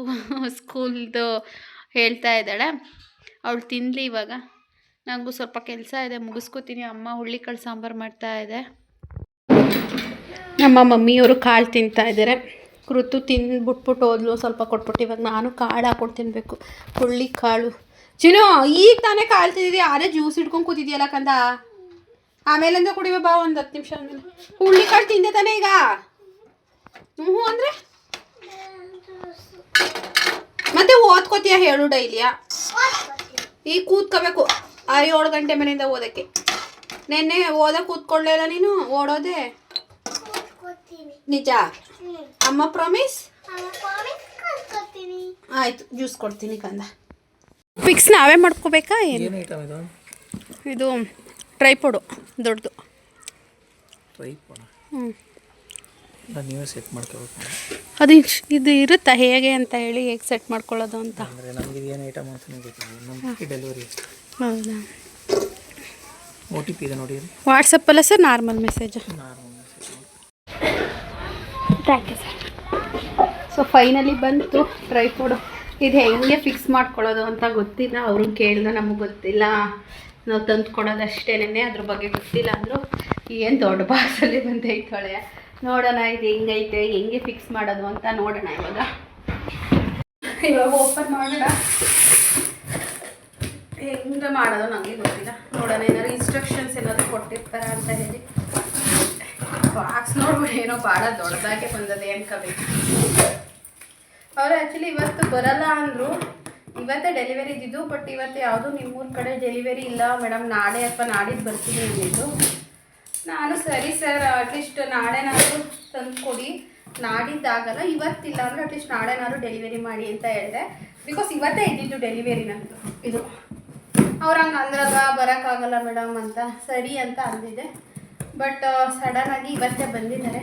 ಸ್ಕೂಲ್ದು ಹೇಳ್ತಾ ಇದ್ದಾಳೆ. ಅವಳು ತಿನ್ನಲಿ ಇವಾಗ. ನನಗೂ ಸ್ವಲ್ಪ ಕೆಲಸ ಇದೆ, ಮುಗಿಸ್ಕೋತೀನಿ. ಅಮ್ಮ ಹುಳ್ಳಿಕಾಳು ಸಾಂಬಾರು ಮಾಡ್ತಾ ಇದೆ. ನಮ್ಮ ಮಮ್ಮಿಯವರು ಕಾಳು ತಿಂತಾ ಇದ್ದಾರೆ. ಕೃತು ತಿಂದ್ಬಿಟ್ಬಿಟ್ಟು ಹೋದ್ಲು, ಸ್ವಲ್ಪ ಕೊಟ್ಬಿಟ್ಟು ಇವಾಗ ನಾನು ಕಾಳು ಹಾಕ್ಕೊಂಡು ತಿನ್ನಬೇಕು. ಹುಳ್ಳಿಕಾಳು. ಚಿನ್ನು, ಈಗ ತಾನೇ ಕಾಳು ತಿಂದಿದ್ದಿ, ಆರೇ ಜ್ಯೂಸ್ ಇಟ್ಕೊಂಡು ಕೂತಿದ್ಯಲ್ಲ ಕಂದ. ಆಮೇಲಿಂದ ಕುಡಿವ ಬಾ, ಒಂದು 10 ನಿಮಿಷ ಆದಮೇಲೆ. ಹುಳ್ಳಿಕಾಳು ತಿಂದೆ ತಾನೇ ಈಗ? ಹ್ಞೂ ಅಂದರೆ ಮತ್ತೆ ಓದ್ಕೋತೀಯ ಹೇಳು ಡೈಲಿಯಾ? ಈಗ ಕೂತ್ಕೋಬೇಕು 6-7 ಗಂಟೆ ಮೇಲಿಂದ ಓದೋಕ್ಕೆ. ನೆನ್ನೆ ಓದಕ್ಕೆ ಕೂತ್ಕೊಳ್ಳೇ ಇಲ್ಲ ನೀನು, ಓಡೋದೆ ನಿಜ? ಅಮ್ಮ ಪ್ರಾಮಿಸ್? ಆಯಿತು, ಜ್ಯೂಸ್ ಕೊಡ್ತೀನಿ ಕಂದ. ಫಿಕ್ಸ್ ನಾವೇ ಮಾಡ್ಕೋಬೇಕಾ ಏನು? ಇದು ಟ್ರೈಪೋಡು ದೊಡ್ಡದು. ನೀವೇ ಸೆಟ್ ಮಾಡ್ಕೋಬೇಕು. ಅದು ಇದು ಇರುತ್ತಾ ಹೇಗೆ ಅಂತ ಹೇಳಿ, ಹೇಗೆ ಸೆಟ್ ಮಾಡ್ಕೊಳ್ಳೋದು ಅಂತ? ನಮಗೆ ಏನು ಐಟಮ್ ಅಂತ ಗೊತ್ತಿಲ್ಲ. ನಮ್ಮ ಡೆಲಿವರಿ. ಹೌದಾ? OTP ಇದೆ ನೋಡಿ. ವಾಟ್ಸಪ್ಪಲ್ಲ sir? Normal message. Thank you sir. So finally ಬಂತು ಟ್ರೈಪೋಡು. ಇದು ಹೆಂಗೆ ಫಿಕ್ಸ್ ಮಾಡ್ಕೊಳ್ಳೋದು ಅಂತ ಗೊತ್ತಿಲ್ಲ. ಅವರು ಕೇಳಿದ್ರೆ ನಮಗೆ ಗೊತ್ತಿಲ್ಲ, ನಾವು ತಂದು ಕೊಡೋದಷ್ಟೇನೆ, ಅದ್ರ ಬಗ್ಗೆ ಗೊತ್ತಿಲ್ಲ ಅಂದರು. ಏನು ದೊಡ್ಡ ಬಾಕ್ಸಲ್ಲಿ ಬಂದೈತೊಳೆ. ನೋಡೋಣ ಇದು ಹೆಂಗೈತೆ, ಹೆಂಗೆ ಫಿಕ್ಸ್ ಮಾಡೋದು ಅಂತ ನೋಡೋಣ. ಇವಾಗ ಓಪನ್ ಮಾಡೋಣ. ಹೆಂಗೆ ಮಾಡೋದು ನನಗೆ ಗೊತ್ತಿಲ್ಲ. ನೋಡೋಣ, ಏನಾದ್ರು ಇನ್ಸ್ಟ್ರಕ್ಷನ್ಸ್ ಏನಾದರೂ ಕೊಟ್ಟಿರ್ತಾರ ಅಂತ ಹೇಳಿ. ಬಾಕ್ಸ್ ನೋಡ್ಬಿಟ್ಟು ಏನೋ ಭಾಳ ದೊಡ್ಡದಾಗೆ ಬಂದದೆ ಅನ್ಕೋಬೇಕು. ಅವರು ಆ್ಯಕ್ಚುಲಿ ಇವತ್ತು ಬರಲ್ಲ ಅಂದರು. ಇವತ್ತೇ ಡೆಲಿವರಿ ಇದ್ದಿದ್ದು, ಬಟ್ ಇವತ್ತು ಯಾವುದೂ ನಿಮ್ಮೂರ ಕಡೆ ಡೆಲಿವರಿ ಇಲ್ಲ ಮೇಡಮ್, ನಾಳೆ ಅಥವಾ ನಾಡಿದ್ದು ಬರ್ತೀನಿ ಅಂದಿದ್ದು. ನಾನು ಸರಿ ಸರ್, ಅಟ್ಲೀಸ್ಟ್ ನಾಳೆನಾದರೂ ತಂದು ಕೊಡಿ, ನಾಡಿದ್ದಾಗಲ್ಲ, ಇವತ್ತಿಲ್ಲ ಅಂದರೆ ಅಟ್ಲೀಸ್ಟ್ ನಾಳೆನಾದ್ರು ಡೆಲಿವರಿ ಮಾಡಿ ಅಂತ ಹೇಳಿದೆ. ಬಿಕಾಸ್ ಇವತ್ತೇ ಇದ್ದಿದ್ದು ಡೆಲಿವರಿ ನಂದು ಇದು. ಅವ್ರು ಹಂಗೆ ಅಂದ್ರಾಗ ಬರೋಕ್ಕಾಗಲ್ಲ ಮೇಡಮ್ ಅಂತ. ಸರಿ ಅಂತ ಅಂದಿದ್ದೆ, ಬಟ್ ಸಡನ್ನಾಗಿ ಇವತ್ತೇ ಬಂದಿದ್ದಾರೆ.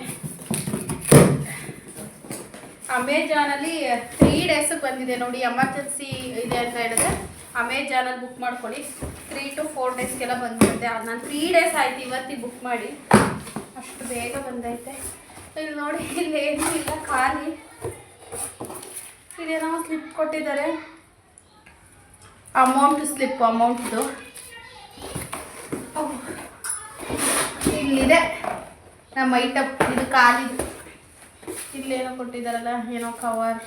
ಅಮೆಜಾನಲ್ಲಿ 3 ಡೇಸಿಗೆ ಬಂದಿದೆ ನೋಡಿ. ಎಮರ್ಜೆನ್ಸಿ ಇದೆ ಅಂತ ಹೇಳಿದ್ರೆ ಅಮೆಜಾನಲ್ಲಿ ಬುಕ್ ಮಾಡ್ಕೊಳ್ಳಿ, 3 to 4 ಡೇಸ್ಗೆಲ್ಲ ಬಂದಿರುತ್ತೆ. ಅದು ನಾನು 3 ಡೇಸ್ ಆಯಿತು ಇವತ್ತಿಗೆ ಬುಕ್ ಮಾಡಿ, ಅಷ್ಟು ಬೇಗ ಬಂದೈತೆ. ಇಲ್ಲಿ ನೋಡಿ, ಇಲ್ಲಿ ಏನೂ ಇಲ್ಲ, ಖಾಲಿ. ಇದೇನೋ ಸ್ಲಿಪ್ ಕೊಟ್ಟಿದ್ದಾರೆ, ಸ್ಲಿಪ್ ಅಮೌಂಟ್ದು ಇಲ್ಲಿದೆ ನಮ್ಮ ಐಟಮ್. ಇದು ಖಾಲಿ. ಇಲ್ಲೇನೋ ಕೊಟ್ಟಿದ್ದಾರಲ್ಲ, ಏನೋ ಕವರ್,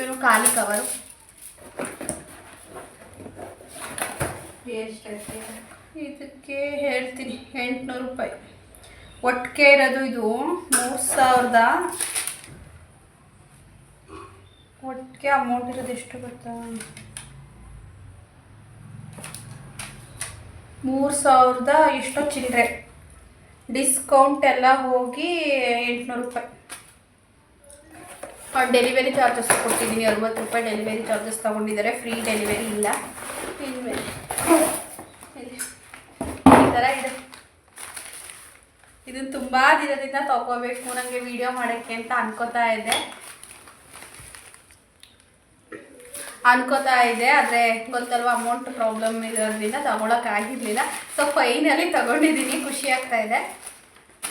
ಏನೋ ಖಾಲಿ ಕವರು. ಎಷ್ಟೈತೆ ಇದಕ್ಕೆ ಹೇಳ್ತೀನಿ 800 ರೂಪಾಯಿ ಒಟ್ಟಿಗೆ ಇರೋದು. ಇದು 3000 ಒಟ್ಟಿಗೆ ಅಮೌಂಟ್ ಇರೋದು ಎಷ್ಟು ಗೊತ್ತಾ? 3000 ಎಷ್ಟೋ ಚಿಲ್ಲರೆ, ಡಿಸ್ಕೌಂಟ್ ಎಲ್ಲ ಹೋಗಿ 800 ರೂಪಾಯಿ. ಡೆಲಿವರಿ ಚಾರ್ಜಸ್ ಕೊಟ್ಟಿದ್ದೀನಿ, 60 ರೂಪಾಯಿ ಡೆಲಿವರಿ ಚಾರ್ಜಸ್ ತೊಗೊಂಡಿದ್ದಾರೆ, ಫ್ರೀ ಡೆಲಿವರಿ ಇಲ್ಲ. ಇನ್ಮೇಲೆ ಈ ಥರ ಇದೆ. ಇದನ್ನು ತುಂಬ ದಿನದಿಂದ ತೊಗೋಬೇಕು ನನಗೆ ವಿಡಿಯೋ ಮಾಡೋಕ್ಕೆ ಅಂತ ಅನ್ಕೋತಾ ಇದೆ, ಆದರೆ ಗೊತ್ತಲ್ವ ಅಮೌಂಟ್ ಪ್ರಾಬ್ಲಮ್ ಇರೋದ್ರಿಂದ ತೊಗೊಳಕ್ಕಾಗಿರಲಿಲ್ಲ. ಸೊ ಫೈನಲಿ ತೊಗೊಂಡಿದ್ದೀನಿ, ಖುಷಿ ಆಗ್ತಾ ಇದೆ.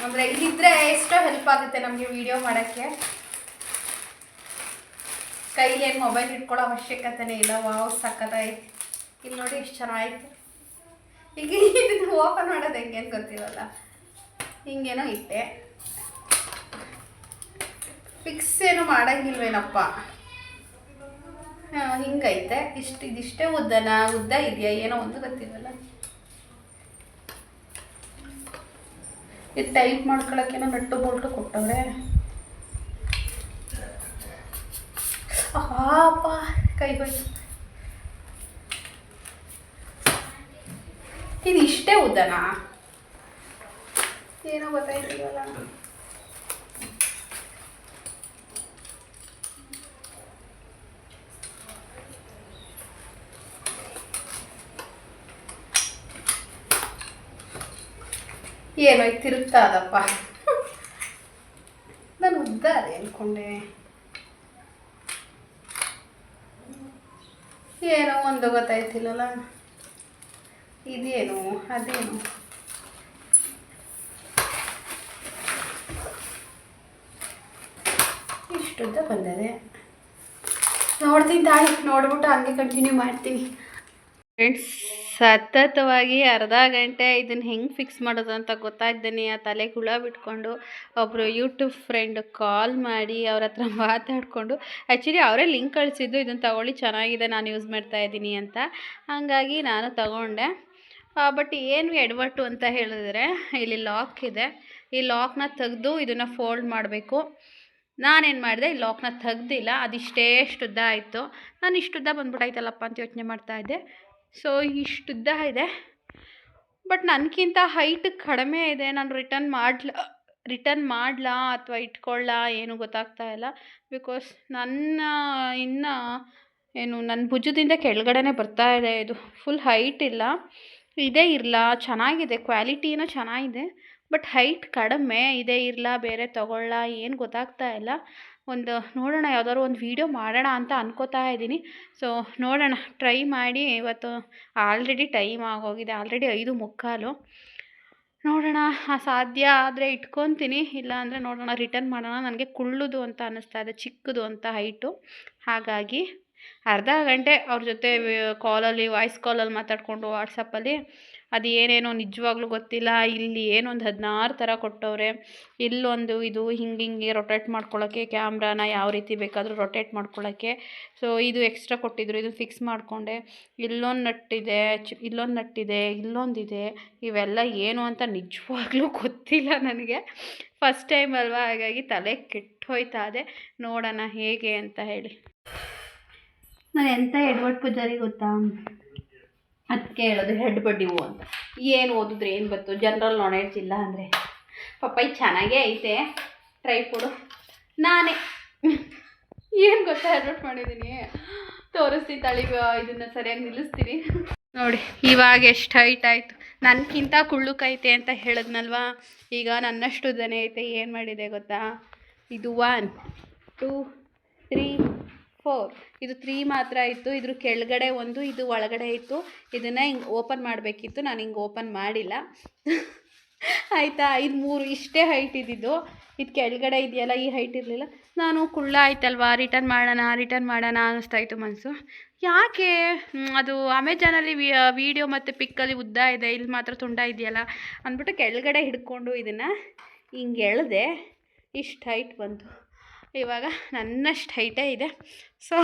ಅಂದರೆ ಇದಿದ್ದರೆ ಎಷ್ಟೋ ಹೆಲ್ಪ್ ಆಗುತ್ತೆ ನಮಗೆ ವಿಡಿಯೋ ಮಾಡೋಕ್ಕೆ. ಕೈಲಿ ಏನು ಮೊಬೈಲ್ ಇಟ್ಕೊಳ್ಳೋ ಅವಶ್ಯಕತೆನೇ ಇಲ್ಲ. ವಾವ್ ಸಕ್ಕತ್ತಾಯ್ತು. ಇಲ್ಲಿ ನೋಡಿ ಎಷ್ಟು ಚೆನ್ನಾಗಿತ್ತು. ಈಗ ಇದನ್ನು ಓಪನ್ ಮಾಡೋದು ಹೆಂಗೆ ಅಂತ ಗೊತ್ತಿರಲ್ಲ, ಹಿಂಗೇನೋ ಇಟ್ಟೆ. ಫಿಕ್ಸ್ ಏನು ಮಾಡೋಂಗಿಲ್ವೇನಪ್ಪ. ಹಿಂಗೈತೆ. ಇದಿಷ್ಟೇ ಉದ್ದ ಇದೆಯಾ ಏನೋ ಒಂದು ಗೊತ್ತಿರಲ್ಲ. ಇದು ಟೈಪ್ ಮಾಡ್ಕೊಳಕ್ಕೇನೋ ನಟ್ಟು ಬೋಲ್ಟು ಕೊಟ್ಟವ್ರೆ. ಅಪ್ಪ ಕೈ ಹೋಯ್ತು. ಇದು ಇಷ್ಟೇ ಉದ್ದನಾ ಏನೋ ಗೊತ್ತಾಯ್ತಿಲ್ವಲ್ಲ. ಏನೋ ಇದು ತಿರುಗ್ತಾ ಅದಪ್ಪ. ನಾನು ಉದ್ದ ಅದೇ ಅಂದ್ಕೊಂಡೆ. ಏನೋ ಒಂದು ಗೊತ್ತಾಯ್ತಿಲ್ಲಲ್ಲ. ಇದೇನು ಅದೇನು ಇಷ್ಟುದ್ದ ಬಂದಿದೆ. ನೋಡ್ತೀನಿ ತಾಳಿ, ನೋಡ್ಬಿಟ್ಟು ಹಂಗೆ ಕಂಟಿನ್ಯೂ ಮಾಡ್ತೀನಿ. ಫ್ರೆಂಡ್ಸ್, ಸತತವಾಗಿ ಅರ್ಧ ಗಂಟೆ ಇದನ್ನು ಹೆಂಗೆ ಫಿಕ್ಸ್ ಮಾಡೋದು ಅಂತ ಗೊತ್ತಾಗ್ದೇನೆ ಆ ತಲೆ ಹುಳ ಬಿಟ್ಕೊಂಡು ಒಬ್ಬರು ಯೂಟ್ಯೂಬ್ ಫ್ರೆಂಡ್ ಕಾಲ್ ಮಾಡಿ ಅವ್ರ ಹತ್ರ ಮಾತಾಡಿಕೊಂಡು, ಆ್ಯಕ್ಚುಲಿ ಅವರೇ ಲಿಂಕ್ ಕಳಿಸಿದ್ದು ಇದನ್ನು ತಗೊಳ್ಳಿ ಚೆನ್ನಾಗಿದೆ ನಾನು ಯೂಸ್ ಮಾಡ್ತಾಯಿದ್ದೀನಿ ಅಂತ. ಹಾಗಾಗಿ ನಾನು ತಗೊಂಡೆ. ಬಟ್ ಏನು ಎಡವಟ್ಟು ಅಂತ ಹೇಳಿದ್ರೆ, ಇಲ್ಲಿ ಲಾಕ್ ಇದೆ. ಈ ಲಾಕ್ನ ತೆಗೆದು ಇದನ್ನು ಫೋಲ್ಡ್ ಮಾಡಬೇಕು. ನಾನೇನು ಮಾಡಿದೆ, ಈ ಲಾಕ್ನ ತೆಗ್ದಿಲ್ಲ. ಅದಿಷ್ಟೇಷ್ಟುದ್ದ ಆಯಿತು. ನಾನು ಇಷ್ಟುದ್ದ ಬಂದ್ಬಿಟ್ಟಾಯ್ತಲ್ಲಪ್ಪ ಅಂತ ಯೋಚನೆ ಮಾಡ್ತಾಯಿದ್ದೆ. ಸೊ ಇಷ್ಟುದ್ದ ಇದೆ, ಬಟ್ ನನಗಿಂತ ಹೈಟ್ ಕಡಿಮೆ ಇದೆ. ನಾನು ರಿಟರ್ನ್ ಮಾಡಲಾ ಅಥವಾ ಇಟ್ಕೊಳ್ಳಾ ಏನು ಗೊತ್ತಾಗ್ತಾ ಇಲ್ಲ. ಬಿಕಾಸ್ ನನ್ನ ಭುಜದಿಂದ ಕೆಳಗಡೆನೇ ಬರ್ತಾ ಇದೆ. ಇದು ಫುಲ್ ಹೈಟ್ ಇಲ್ಲ, ಇದೇ ಇರಲ್ಲ. ಚೆನ್ನಾಗಿದೆ, ಕ್ವಾಲಿಟಿನೂ ಚೆನ್ನಾಗಿದೆ, ಬಟ್ ಹೈಟ್ ಕಡಿಮೆ. ಇದೇ ಇರಲ್ಲ, ಬೇರೆ ತೊಗೊಳ್ಳಾ ಏನು ಗೊತ್ತಾಗ್ತಾ ಇಲ್ಲ. ನೋಡೋಣ, ಯಾವ್ದಾದ್ರು ಒಂದು ವೀಡಿಯೋ ಮಾಡೋಣ ಅಂತ ಅನ್ಕೋತಾ ಇದ್ದೀನಿ. ಸೊ ನೋಡೋಣ, ಟ್ರೈ ಮಾಡಿ. ಇವತ್ತು ಆಲ್ರೆಡಿ ಟೈಮ್ ಆಗೋಗಿದೆ, ಆಲ್ರೆಡಿ 5:45. ನೋಡೋಣ, ಸಾಧ್ಯ ಆದರೆ ಇಟ್ಕೊತೀನಿ, ಇಲ್ಲ ಅಂದರೆ ನೋಡೋಣ ರಿಟರ್ನ್ ಮಾಡೋಣ. ನನಗೆ ಕುಳ್ಳುದು ಅಂತ ಅನ್ನಿಸ್ತಾ ಇದೆ, ಚಿಕ್ಕದು ಅಂತ ಹೈಟು. ಹಾಗಾಗಿ ಅರ್ಧ ಗಂಟೆ ಅವ್ರ ಜೊತೆ ವಾಯ್ಸ್ ಕಾಲಲ್ಲಿ ಮಾತಾಡಿಕೊಂಡು ವಾಟ್ಸಪ್ಪಲ್ಲಿ ಅದು ಏನೇನೋ ನಿಜವಾಗ್ಲೂ ಗೊತ್ತಿಲ್ಲ. ಇಲ್ಲಿ ಏನೊಂದು 16 ಥರ ಕೊಟ್ಟವ್ರೆ. ಇಲ್ಲೊಂದು ಇದು ಹಿಂಗೆ ರೊಟೇಟ್ ಮಾಡ್ಕೊಳ್ಳೋಕ್ಕೆ, ಕ್ಯಾಮ್ರಾನ ಯಾವ ರೀತಿ ಬೇಕಾದರೂ ರೊಟೇಟ್ ಮಾಡ್ಕೊಳ್ಳೋಕ್ಕೆ. ಸೊ ಇದು ಎಕ್ಸ್ಟ್ರಾ ಕೊಟ್ಟಿದ್ರು, ಇದು ಫಿಕ್ಸ್ ಮಾಡಿಕೊಂಡೆ. ಇಲ್ಲೊಂದು ನಟ್ಟಿದೆ, ಇಲ್ಲೊಂದಿದೆ. ಇವೆಲ್ಲ ಏನು ಅಂತ ನಿಜವಾಗ್ಲೂ ಗೊತ್ತಿಲ್ಲ ನನಗೆ. ಫಸ್ಟ್ ಟೈಮ್ ಅಲ್ವಾ, ಹಾಗಾಗಿ ತಲೆ ಕೆಟ್ಟು ಹೋಯ್ತಾ ಇದೆ. ನೋಡೋಣ ಹೇಗೆ ಅಂತ ಹೇಳಿ. ನಾನು ಎಂಥ ಎಡ್ವರ್ಡ್ ಪೂಜಾರಿ ಗೊತ್ತಾ, ಅದಕ್ಕೆ ಹೇಳೋದು ಹೆಡ್ ಬಡ್ಡಿವು ಅಂತ. ಏನು ಓದಿದ್ರೆ ಏನು ಗೊತ್ತು, ಜನರಲ್ ನಾಲೆಡ್ಜ್ ಇಲ್ಲ ಅಂದರೆ. ಪಾಪ ಇದು ಚೆನ್ನಾಗೇ ಐತೆ, ಟ್ರೈ ಕೊಡು. ನಾನೇ ಏನು ಗೊತ್ತಾ ಎಡ್ವರ್ಟ್ ಮಾಡಿದ್ದೀನಿ, ತೋರಿಸ್ತೀನಿ ತಳಿ. ಇದನ್ನು ಸರಿಯಾಗಿ ನಿಲ್ಲಿಸ್ತೀನಿ ನೋಡಿ. ಇವಾಗ ಎಷ್ಟು ಹೈಟ್ ಆಯಿತು. ನನಗಿಂತ ಕುಳ್ಳುಕೈತೆ ಅಂತ ಹೇಳಿದ್ನಲ್ವಾ, ಈಗ ನನ್ನಷ್ಟು ಉದ್ದನೇ ಐತೆ. ಏನು ಮಾಡಿದೆ ಗೊತ್ತಾ, ಇದು 1 2 3 4, ಇದು 3 ಮಾತ್ರ ಇತ್ತು. ಇದ್ರ ಕೆಳಗಡೆ ಒಂದು, ಇದು ಒಳಗಡೆ ಇತ್ತು. ಇದನ್ನು ಹಿಂಗೆ ಓಪನ್ ಮಾಡಬೇಕಿತ್ತು, ನಾನು ಹಿಂಗೆ ಓಪನ್ ಮಾಡಿಲ್ಲ. ಆಯಿತಾ, ಇದು 3 ಇಷ್ಟೇ ಹೈಟ್ ಇದ್ದಿದ್ದು. ಇದು ಕೆಳಗಡೆ ಇದೆಯಲ್ಲ, ಈ ಹೈಟ್ ಇರಲಿಲ್ಲ. ನಾನು ಕುಳ್ಳ ಆಯ್ತಲ್ವಾ, ರಿಟರ್ನ್ ಮಾಡೋಣ ಅನ್ನಿಸ್ತಾಯಿತ್ತು ಮನಸ್ಸು. ಯಾಕೆ ಅದು ಅಮೆಜಾನಲ್ಲಿ ವೀಡಿಯೋ ಮತ್ತು ಪಿಕ್ಕಲ್ಲಿ ಉದ್ದ ಇದೆ, ಇಲ್ಲಿ ಮಾತ್ರ ತುಂಡ ಇದೆಯಲ್ಲ ಅಂದ್ಬಿಟ್ಟು ಕೆಳಗಡೆ ಹಿಡ್ಕೊಂಡು ಇದನ್ನು ಹಿಂಗೆ ಎಳೆದೆ. ಇಷ್ಟು ಹೈಟ್ ಬಂತು. ಇವಾಗ ನನ್ನಷ್ಟು ಹೈಟೇ ಇದೆ. ಸೊ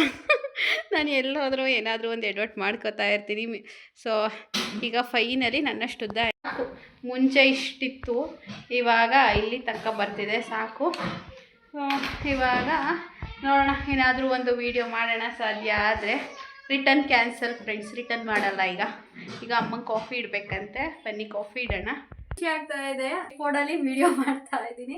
ನಾನು ಎಲ್ಲೋದ್ರೂ ಏನಾದರೂ ಒಂದು ಎಡವಟ್ಟು ಮಾಡ್ಕೋತಾ ಇರ್ತೀನಿ. ಸೊ ಈಗ ಫೈನಲಿ ನನ್ನಷ್ಟು ಉದ್ದ ಸಾಕು. ಮುಂಚೆ ಇಷ್ಟಿತ್ತು, ಇವಾಗ ಇಲ್ಲಿ ತನಕ ಬರ್ತಿದೆ ಸಾಕು. ಇವಾಗ ನೋಡೋಣ, ಏನಾದರೂ ಒಂದು ವೀಡಿಯೋ ಮಾಡೋಣ ಸಾಧ್ಯ ಆದರೆ. ರಿಟರ್ನ್ ಕ್ಯಾನ್ಸಲ್ ಫ್ರೆಂಡ್ಸ್, ರಿಟರ್ನ್ ಮಾಡಲ್ಲ. ಈಗ ಅಮ್ಮಂಗೆ ಕಾಫಿ ಇಡಬೇಕಂತೆ, ಬನ್ನಿ ಕಾಫಿ ಇಡೋಣ. ಖುಷಿ ಆಗ್ತಾ ಇದೆ. ಫೋನಲ್ಲಿ ವೀಡಿಯೋ ಮಾಡ್ತಾ ಇದ್ದೀನಿ.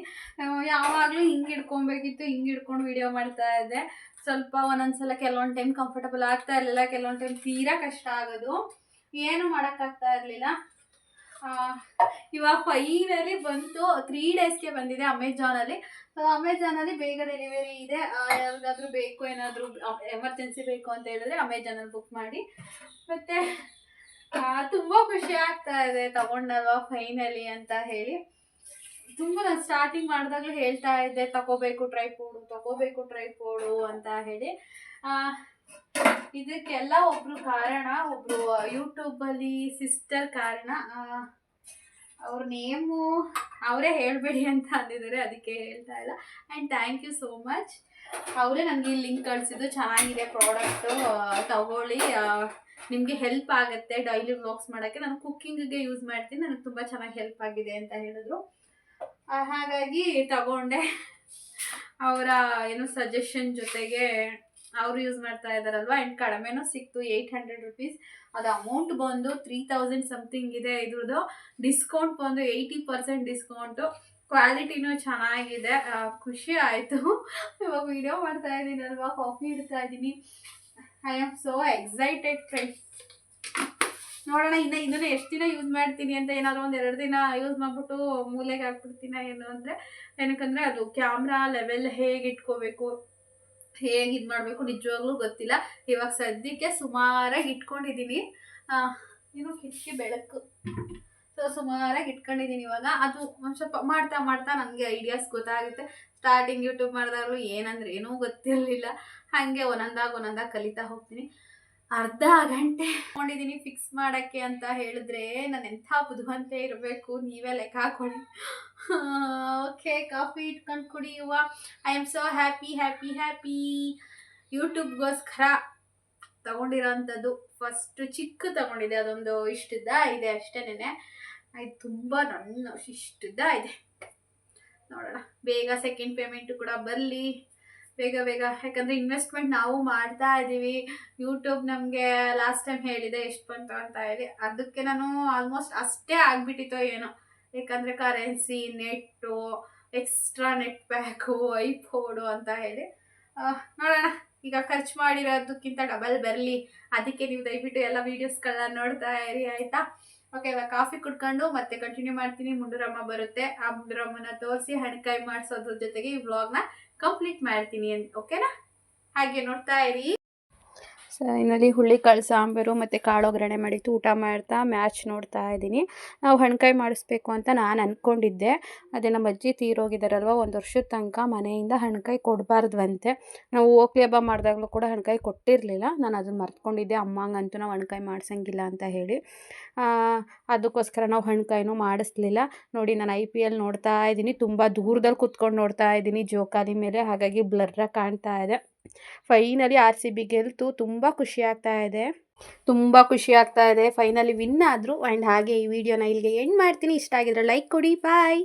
ಯಾವಾಗಲೂ ಹಿಂಗೆ ಹಿಡ್ಕೊಬೇಕಿತ್ತು, ಹಿಂಗೆ ಹಿಡ್ಕೊಂಡು ವೀಡಿಯೋ ಮಾಡ್ತಾ ಇದ್ದೆ. ಸ್ವಲ್ಪ ಒಂದೊಂದ್ಸಲ ಕೆಲವೊಂದು ಟೈಮ್ ಕಂಫರ್ಟಬಲ್ ಆಗ್ತಾ ಇರಲಿಲ್ಲ, ಕೆಲವೊಂದು ಟೈಮ್ ತೀರಾ ಕಷ್ಟ ಆಗೋದು, ಏನು ಮಾಡೋಕ್ಕಾಗ್ತಾ ಇರಲಿಲ್ಲ. ಇವಾಗ ಫೈನಲಿ ಬಂತು. 3 ಡೇಸ್ಗೆ ಬಂದಿದೆ ಅಮೆಜಾನಲ್ಲಿ. ಅಮೆಜಾನಲ್ಲಿ ಬೇಗ ಡೆಲಿವರಿ ಇದೆ. ಯಾರಿಗಾದ್ರೂ ಬೇಕು, ಏನಾದರೂ ಎಮರ್ಜೆನ್ಸಿ ಬೇಕು ಅಂತ ಹೇಳಿದ್ರೆ ಅಮೆಜಾನಲ್ಲಿ ಬುಕ್ ಮಾಡಿ. ಮತ್ತು ತುಂಬ ಖುಷಿ ಆಗ್ತಾ ಇದೆ ತಗೊಂಡಲ್ವ ಫೈನಲಿ ಅಂತ ಹೇಳಿ. ತುಂಬ ನಾನು ಸ್ಟಾರ್ಟಿಂಗ್ ಮಾಡಿದಾಗಲೂ ಹೇಳ್ತಾ ಇದ್ದೆ ತಗೋಬೇಕು ಟ್ರೈಪೋಡು ಅಂತ ಹೇಳಿ. ಇದಕ್ಕೆಲ್ಲ ಒಬ್ಬರು ಕಾರಣ, ಒಬ್ಬರು ಯೂಟ್ಯೂಬಲ್ಲಿ ಸಿಸ್ಟರ್ ಕಾರಣ. ಅವ್ರ ನೇಮು ಅವರೇ ಹೇಳಬೇಡಿ ಅಂತ ಅಂದಿದ್ದಾರೆ, ಅದಕ್ಕೆ ಹೇಳ್ತಾ ಇಲ್ಲ. And thank you so much. ಅವರೇ ನನಗೆ ಈ ಲಿಂಕ್ ಕಳಿಸಿದ್ದು, ಚೆನ್ನಾಗಿದೆ ಪ್ರಾಡಕ್ಟು, ತಗೊಳ್ಳಿ, ನಿಮಗೆ ಹೆಲ್ಪ್ ಆಗುತ್ತೆ ಡೈಲಿ ವ್ಲಾಗ್ಸ್ ಮಾಡೋಕ್ಕೆ. ನಾನು ಕುಕ್ಕಿಂಗಿಗೆ ಯೂಸ್ ಮಾಡ್ತೀನಿ, ನನಗೆ ತುಂಬ ಚೆನ್ನಾಗಿ ಹೆಲ್ಪ್ ಆಗಿದೆ ಅಂತ ಹೇಳಿದ್ರು. ಹಾಗಾಗಿ ತಗೊಂಡೆ. ಅವರ ಏನು ಸಜೆಷನ್ ಜೊತೆಗೆ ಅವರು ಯೂಸ್ ಮಾಡ್ತಾ ಇದ್ದಾರಲ್ವ, ಆ್ಯಂಡ್ ಕಡಿಮೆನೂ ಸಿಕ್ತು, 800 ರುಪೀಸ್. ಅದು ಅಮೌಂಟ್ ಬಂದು 3000 ಸಮಥಿಂಗ್ ಇದೆ. ಇದ್ರದ್ದು ಡಿಸ್ಕೌಂಟ್ ಬಂದು 80% ಡಿಸ್ಕೌಂಟು. ಕ್ವಾಲಿಟಿನೂ ಚೆನ್ನಾಗಿದೆ. ಖುಷಿ ಆಯಿತು. ಇವಾಗ ವಿಡಿಯೋ ಮಾಡ್ತಾ ಇದ್ದೀನಲ್ವ, ಕಾಫಿ ಇಡ್ತಾ ಇದ್ದೀನಿ. I am so excited friends. ನೋಡೋಣ ಇನ್ನೂ ಎಷ್ಟು ದಿನ ಯೂಸ್ ಮಾಡ್ತೀನಿ ಅಂತ. ಏನಾದರೂ ಒಂದು 2 ದಿನ ಯೂಸ್ ಮಾಡಿಬಿಟ್ಟು ಮೂಲೆಗೆ ಹಾಕ್ಬಿಡ್ತೀನ ಏನು ಅಂದರೆ, ಏನಕ್ಕಂದರೆ ಅದು ಕ್ಯಾಮ್ರಾ ಲೆವೆಲ್ ಹೇಗೆ ಇಟ್ಕೋಬೇಕು, ಹೇಗೆ ಇದು ಮಾಡಬೇಕು ನಿಜವಾಗ್ಲೂ ಗೊತ್ತಿಲ್ಲ. ಇವಾಗ ಸದ್ಯಕ್ಕೆ ಸುಮಾರಾಗಿ ಇಟ್ಕೊಂಡಿದ್ದೀನಿ. ಏನು ಕಿಟಕಿ ಬೆಳಕು, ಸೊ ಸುಮಾರಾಗಿ ಇಟ್ಕೊಂಡಿದ್ದೀನಿ. ಇವಾಗ ಅದು ಒಂದು ಸ್ವಲ್ಪ ಮಾಡ್ತಾ ನನಗೆ ಐಡಿಯಾಸ್ ಗೊತ್ತಾಗುತ್ತೆ. ಸ್ಟಾರ್ಟಿಂಗ್ ಯೂಟ್ಯೂಬ್ ಮಾಡಿದಾಗಲೂ ಏನಂದ್ರೆ ಏನೂ ಗೊತ್ತಿರಲಿಲ್ಲ. ಹಾಗೆ ಒಂದೊಂದಾಗಿ ಕಲಿತಾ ಹೋಗ್ತೀನಿ. ಅರ್ಧ ಗಂಟೆ ತಗೊಂಡಿದ್ದೀನಿ ಫಿಕ್ಸ್ ಮಾಡೋಕ್ಕೆ ಅಂತ ಹೇಳಿದ್ರೆ ನಾನು ಎಂಥ ಬುದ್ಧಿವಂತೆ ಇರಬೇಕು, ನೀವೇ ಲೆಕ್ಕ ಹಾಕೊಳ್ಳಿ. ಓಕೆ, ಕಾಫಿ ಇಟ್ಕೊಂಡು ಕುಡಿಯುವ. I am so happy. ಯೂಟ್ಯೂಬ್ಗೋಸ್ಕರ ತಗೊಂಡಿರೋಂಥದ್ದು ಫಸ್ಟು ಚಿಕ್ಕ ತಗೊಂಡಿದ್ದೆ, ಅದೊಂದು ಇಷ್ಟುದ್ದ ಇದೆ ಅಷ್ಟೇನೆ. ಅದು ತುಂಬ ಇಷ್ಟುದ್ದ ಇದೆ. ನೋಡೋಣ, ಬೇಗ ಸೆಕೆಂಡ್ ಪೇಮೆಂಟು ಕೂಡ ಬರಲಿ ಬೇಗ. ಯಾಕಂದರೆ ಇನ್ವೆಸ್ಟ್ಮೆಂಟ್ ನಾವು ಮಾಡ್ತಾ ಇದ್ದೀವಿ. ಯೂಟ್ಯೂಬ್ ನಮಗೆ ಲಾಸ್ಟ್ ಟೈಮ್ ಹೇಳಿದೆ ಎಷ್ಟು ಬಂತು ಅಂತ ಹೇಳಿ, ಅದಕ್ಕೆ ನಾನು ಆಲ್ಮೋಸ್ಟ್ ಅಷ್ಟೇ ಆಗಿಬಿಟ್ಟಿತ್ತೋ ಏನೋ. ಯಾಕಂದರೆ ಕರೆನ್ಸಿ, ನೆಟ್ಟು, ಎಕ್ಸ್ಟ್ರಾ ನೆಟ್ ಪ್ಯಾಕು, ಐಫೋಡು ಅಂತ ಹೇಳಿ. ನೋಡೋಣ, ಈಗ ಖರ್ಚು ಮಾಡಿರೋದಕ್ಕಿಂತ ಡಬಲ್ ಬರಲಿ. ಅದಕ್ಕೆ ನೀವು ದಯವಿಟ್ಟು ಎಲ್ಲ ವೀಡಿಯೋಸ್ಗಳನ್ನ ನೋಡ್ತಾ ಇರಿ, ಆಯಿತಾ? ಓಕೆ, ಇವಾಗ ಕಾಫಿ ಕುಡ್ಕೊಂಡು ಮತ್ತೆ ಕಂಟಿನ್ಯೂ ಮಾಡ್ತೀನಿ. ಮುಂಡುರಮ್ಮ ಬರುತ್ತೆ, ಆ ಮುಂಡುರಮ್ಮನ ತೋರಿಸಿ ಹಣ್ಕಾಯಿ ಮಾಡಿಸೋದ್ರ ಜೊತೆಗೆ ಈ ವ್ಲಾಗ್ನ ಕಂಪ್ಲೀಟ್ ಮಾಡ್ತೀನಿ. ಓಕೆನಾ? ಹಾಗೆ ನೋಡ್ತಾ ಇರಿ. ಫೈನಲಿ ಹುಳ್ಳಿಕಾಳು ಸಾಂಬಾರು ಮತ್ತು ಕಾಳು ಒಗ್ಗರಣೆ ಮಾಡಿತ್ತು. ಊಟ ಮಾಡ್ತಾ ಮ್ಯಾಚ್ ನೋಡ್ತಾ ಇದ್ದೀನಿ. ನಾವು ಹಣ್ಕಾಯಿ ಮಾಡಿಸ್ಬೇಕು ಅಂತ ನಾನು ಅಂದ್ಕೊಂಡಿದ್ದೆ. ಅದೇ ನಮ್ಮ ಅಜ್ಜಿ ತೀರೋಗಿದ್ದಾರಲ್ವ, 1 ವರ್ಷದ ತನಕ ಮನೆಯಿಂದ ಹಣ್ಕಾಯಿ ಕೊಡಬಾರ್ದಂತೆ. ನಾವು ಓಕ್ಲಿ ಹಬ್ಬ ಮಾಡಿದಾಗಲೂ ಕೂಡ ಹಣ್ಕಾಯಿ ಕೊಟ್ಟಿರಲಿಲ್ಲ. ನಾನು ಅದನ್ನು ಮರ್ತ್ಕೊಂಡಿದ್ದೆ. ಅಮ್ಮಂಗಂತೂ ನಾವು ಹಣ್ಕಾಯಿ ಮಾಡ್ಸಂಗಿಲ್ಲ ಅಂತ ಹೇಳಿ, ಅದಕ್ಕೋಸ್ಕರ ನಾವು ಹಣ್ಕಾಯಿನೂ ಮಾಡಿಸ್ಲಿಲ್ಲ. ನೋಡಿ, ನಾನು IPL ನೋಡ್ತಾ ಇದ್ದೀನಿ. ತುಂಬ ದೂರದಲ್ಲಿ ಕುತ್ಕೊಂಡು ನೋಡ್ತಾ ಇದ್ದೀನಿ ಜೋಕಾಲಿ ಮೇಲೆ, ಹಾಗಾಗಿ ಬ್ಲರ್ರಾಗಿ ಕಾಣ್ತಾ ಇದೆ. Finally RCB ಗೆಲ್ತು. ತುಂಬ ಖುಷಿ ಆಗ್ತಾ ಇದೆ. ಫೈನಲಿ ವಿನ್ ಆದರು. ಆ್ಯಂಡ್ ಹಾಗೆ ಈ ವಿಡಿಯೋನ ಇಲ್ಲಿಗೆ ಎಂಡ್ ಮಾಡ್ತೀನಿ. ಇಷ್ಟ ಆಗಿದ್ರೆ ಲೈಕ್ ಕೊಡಿ. ಬಾಯ್.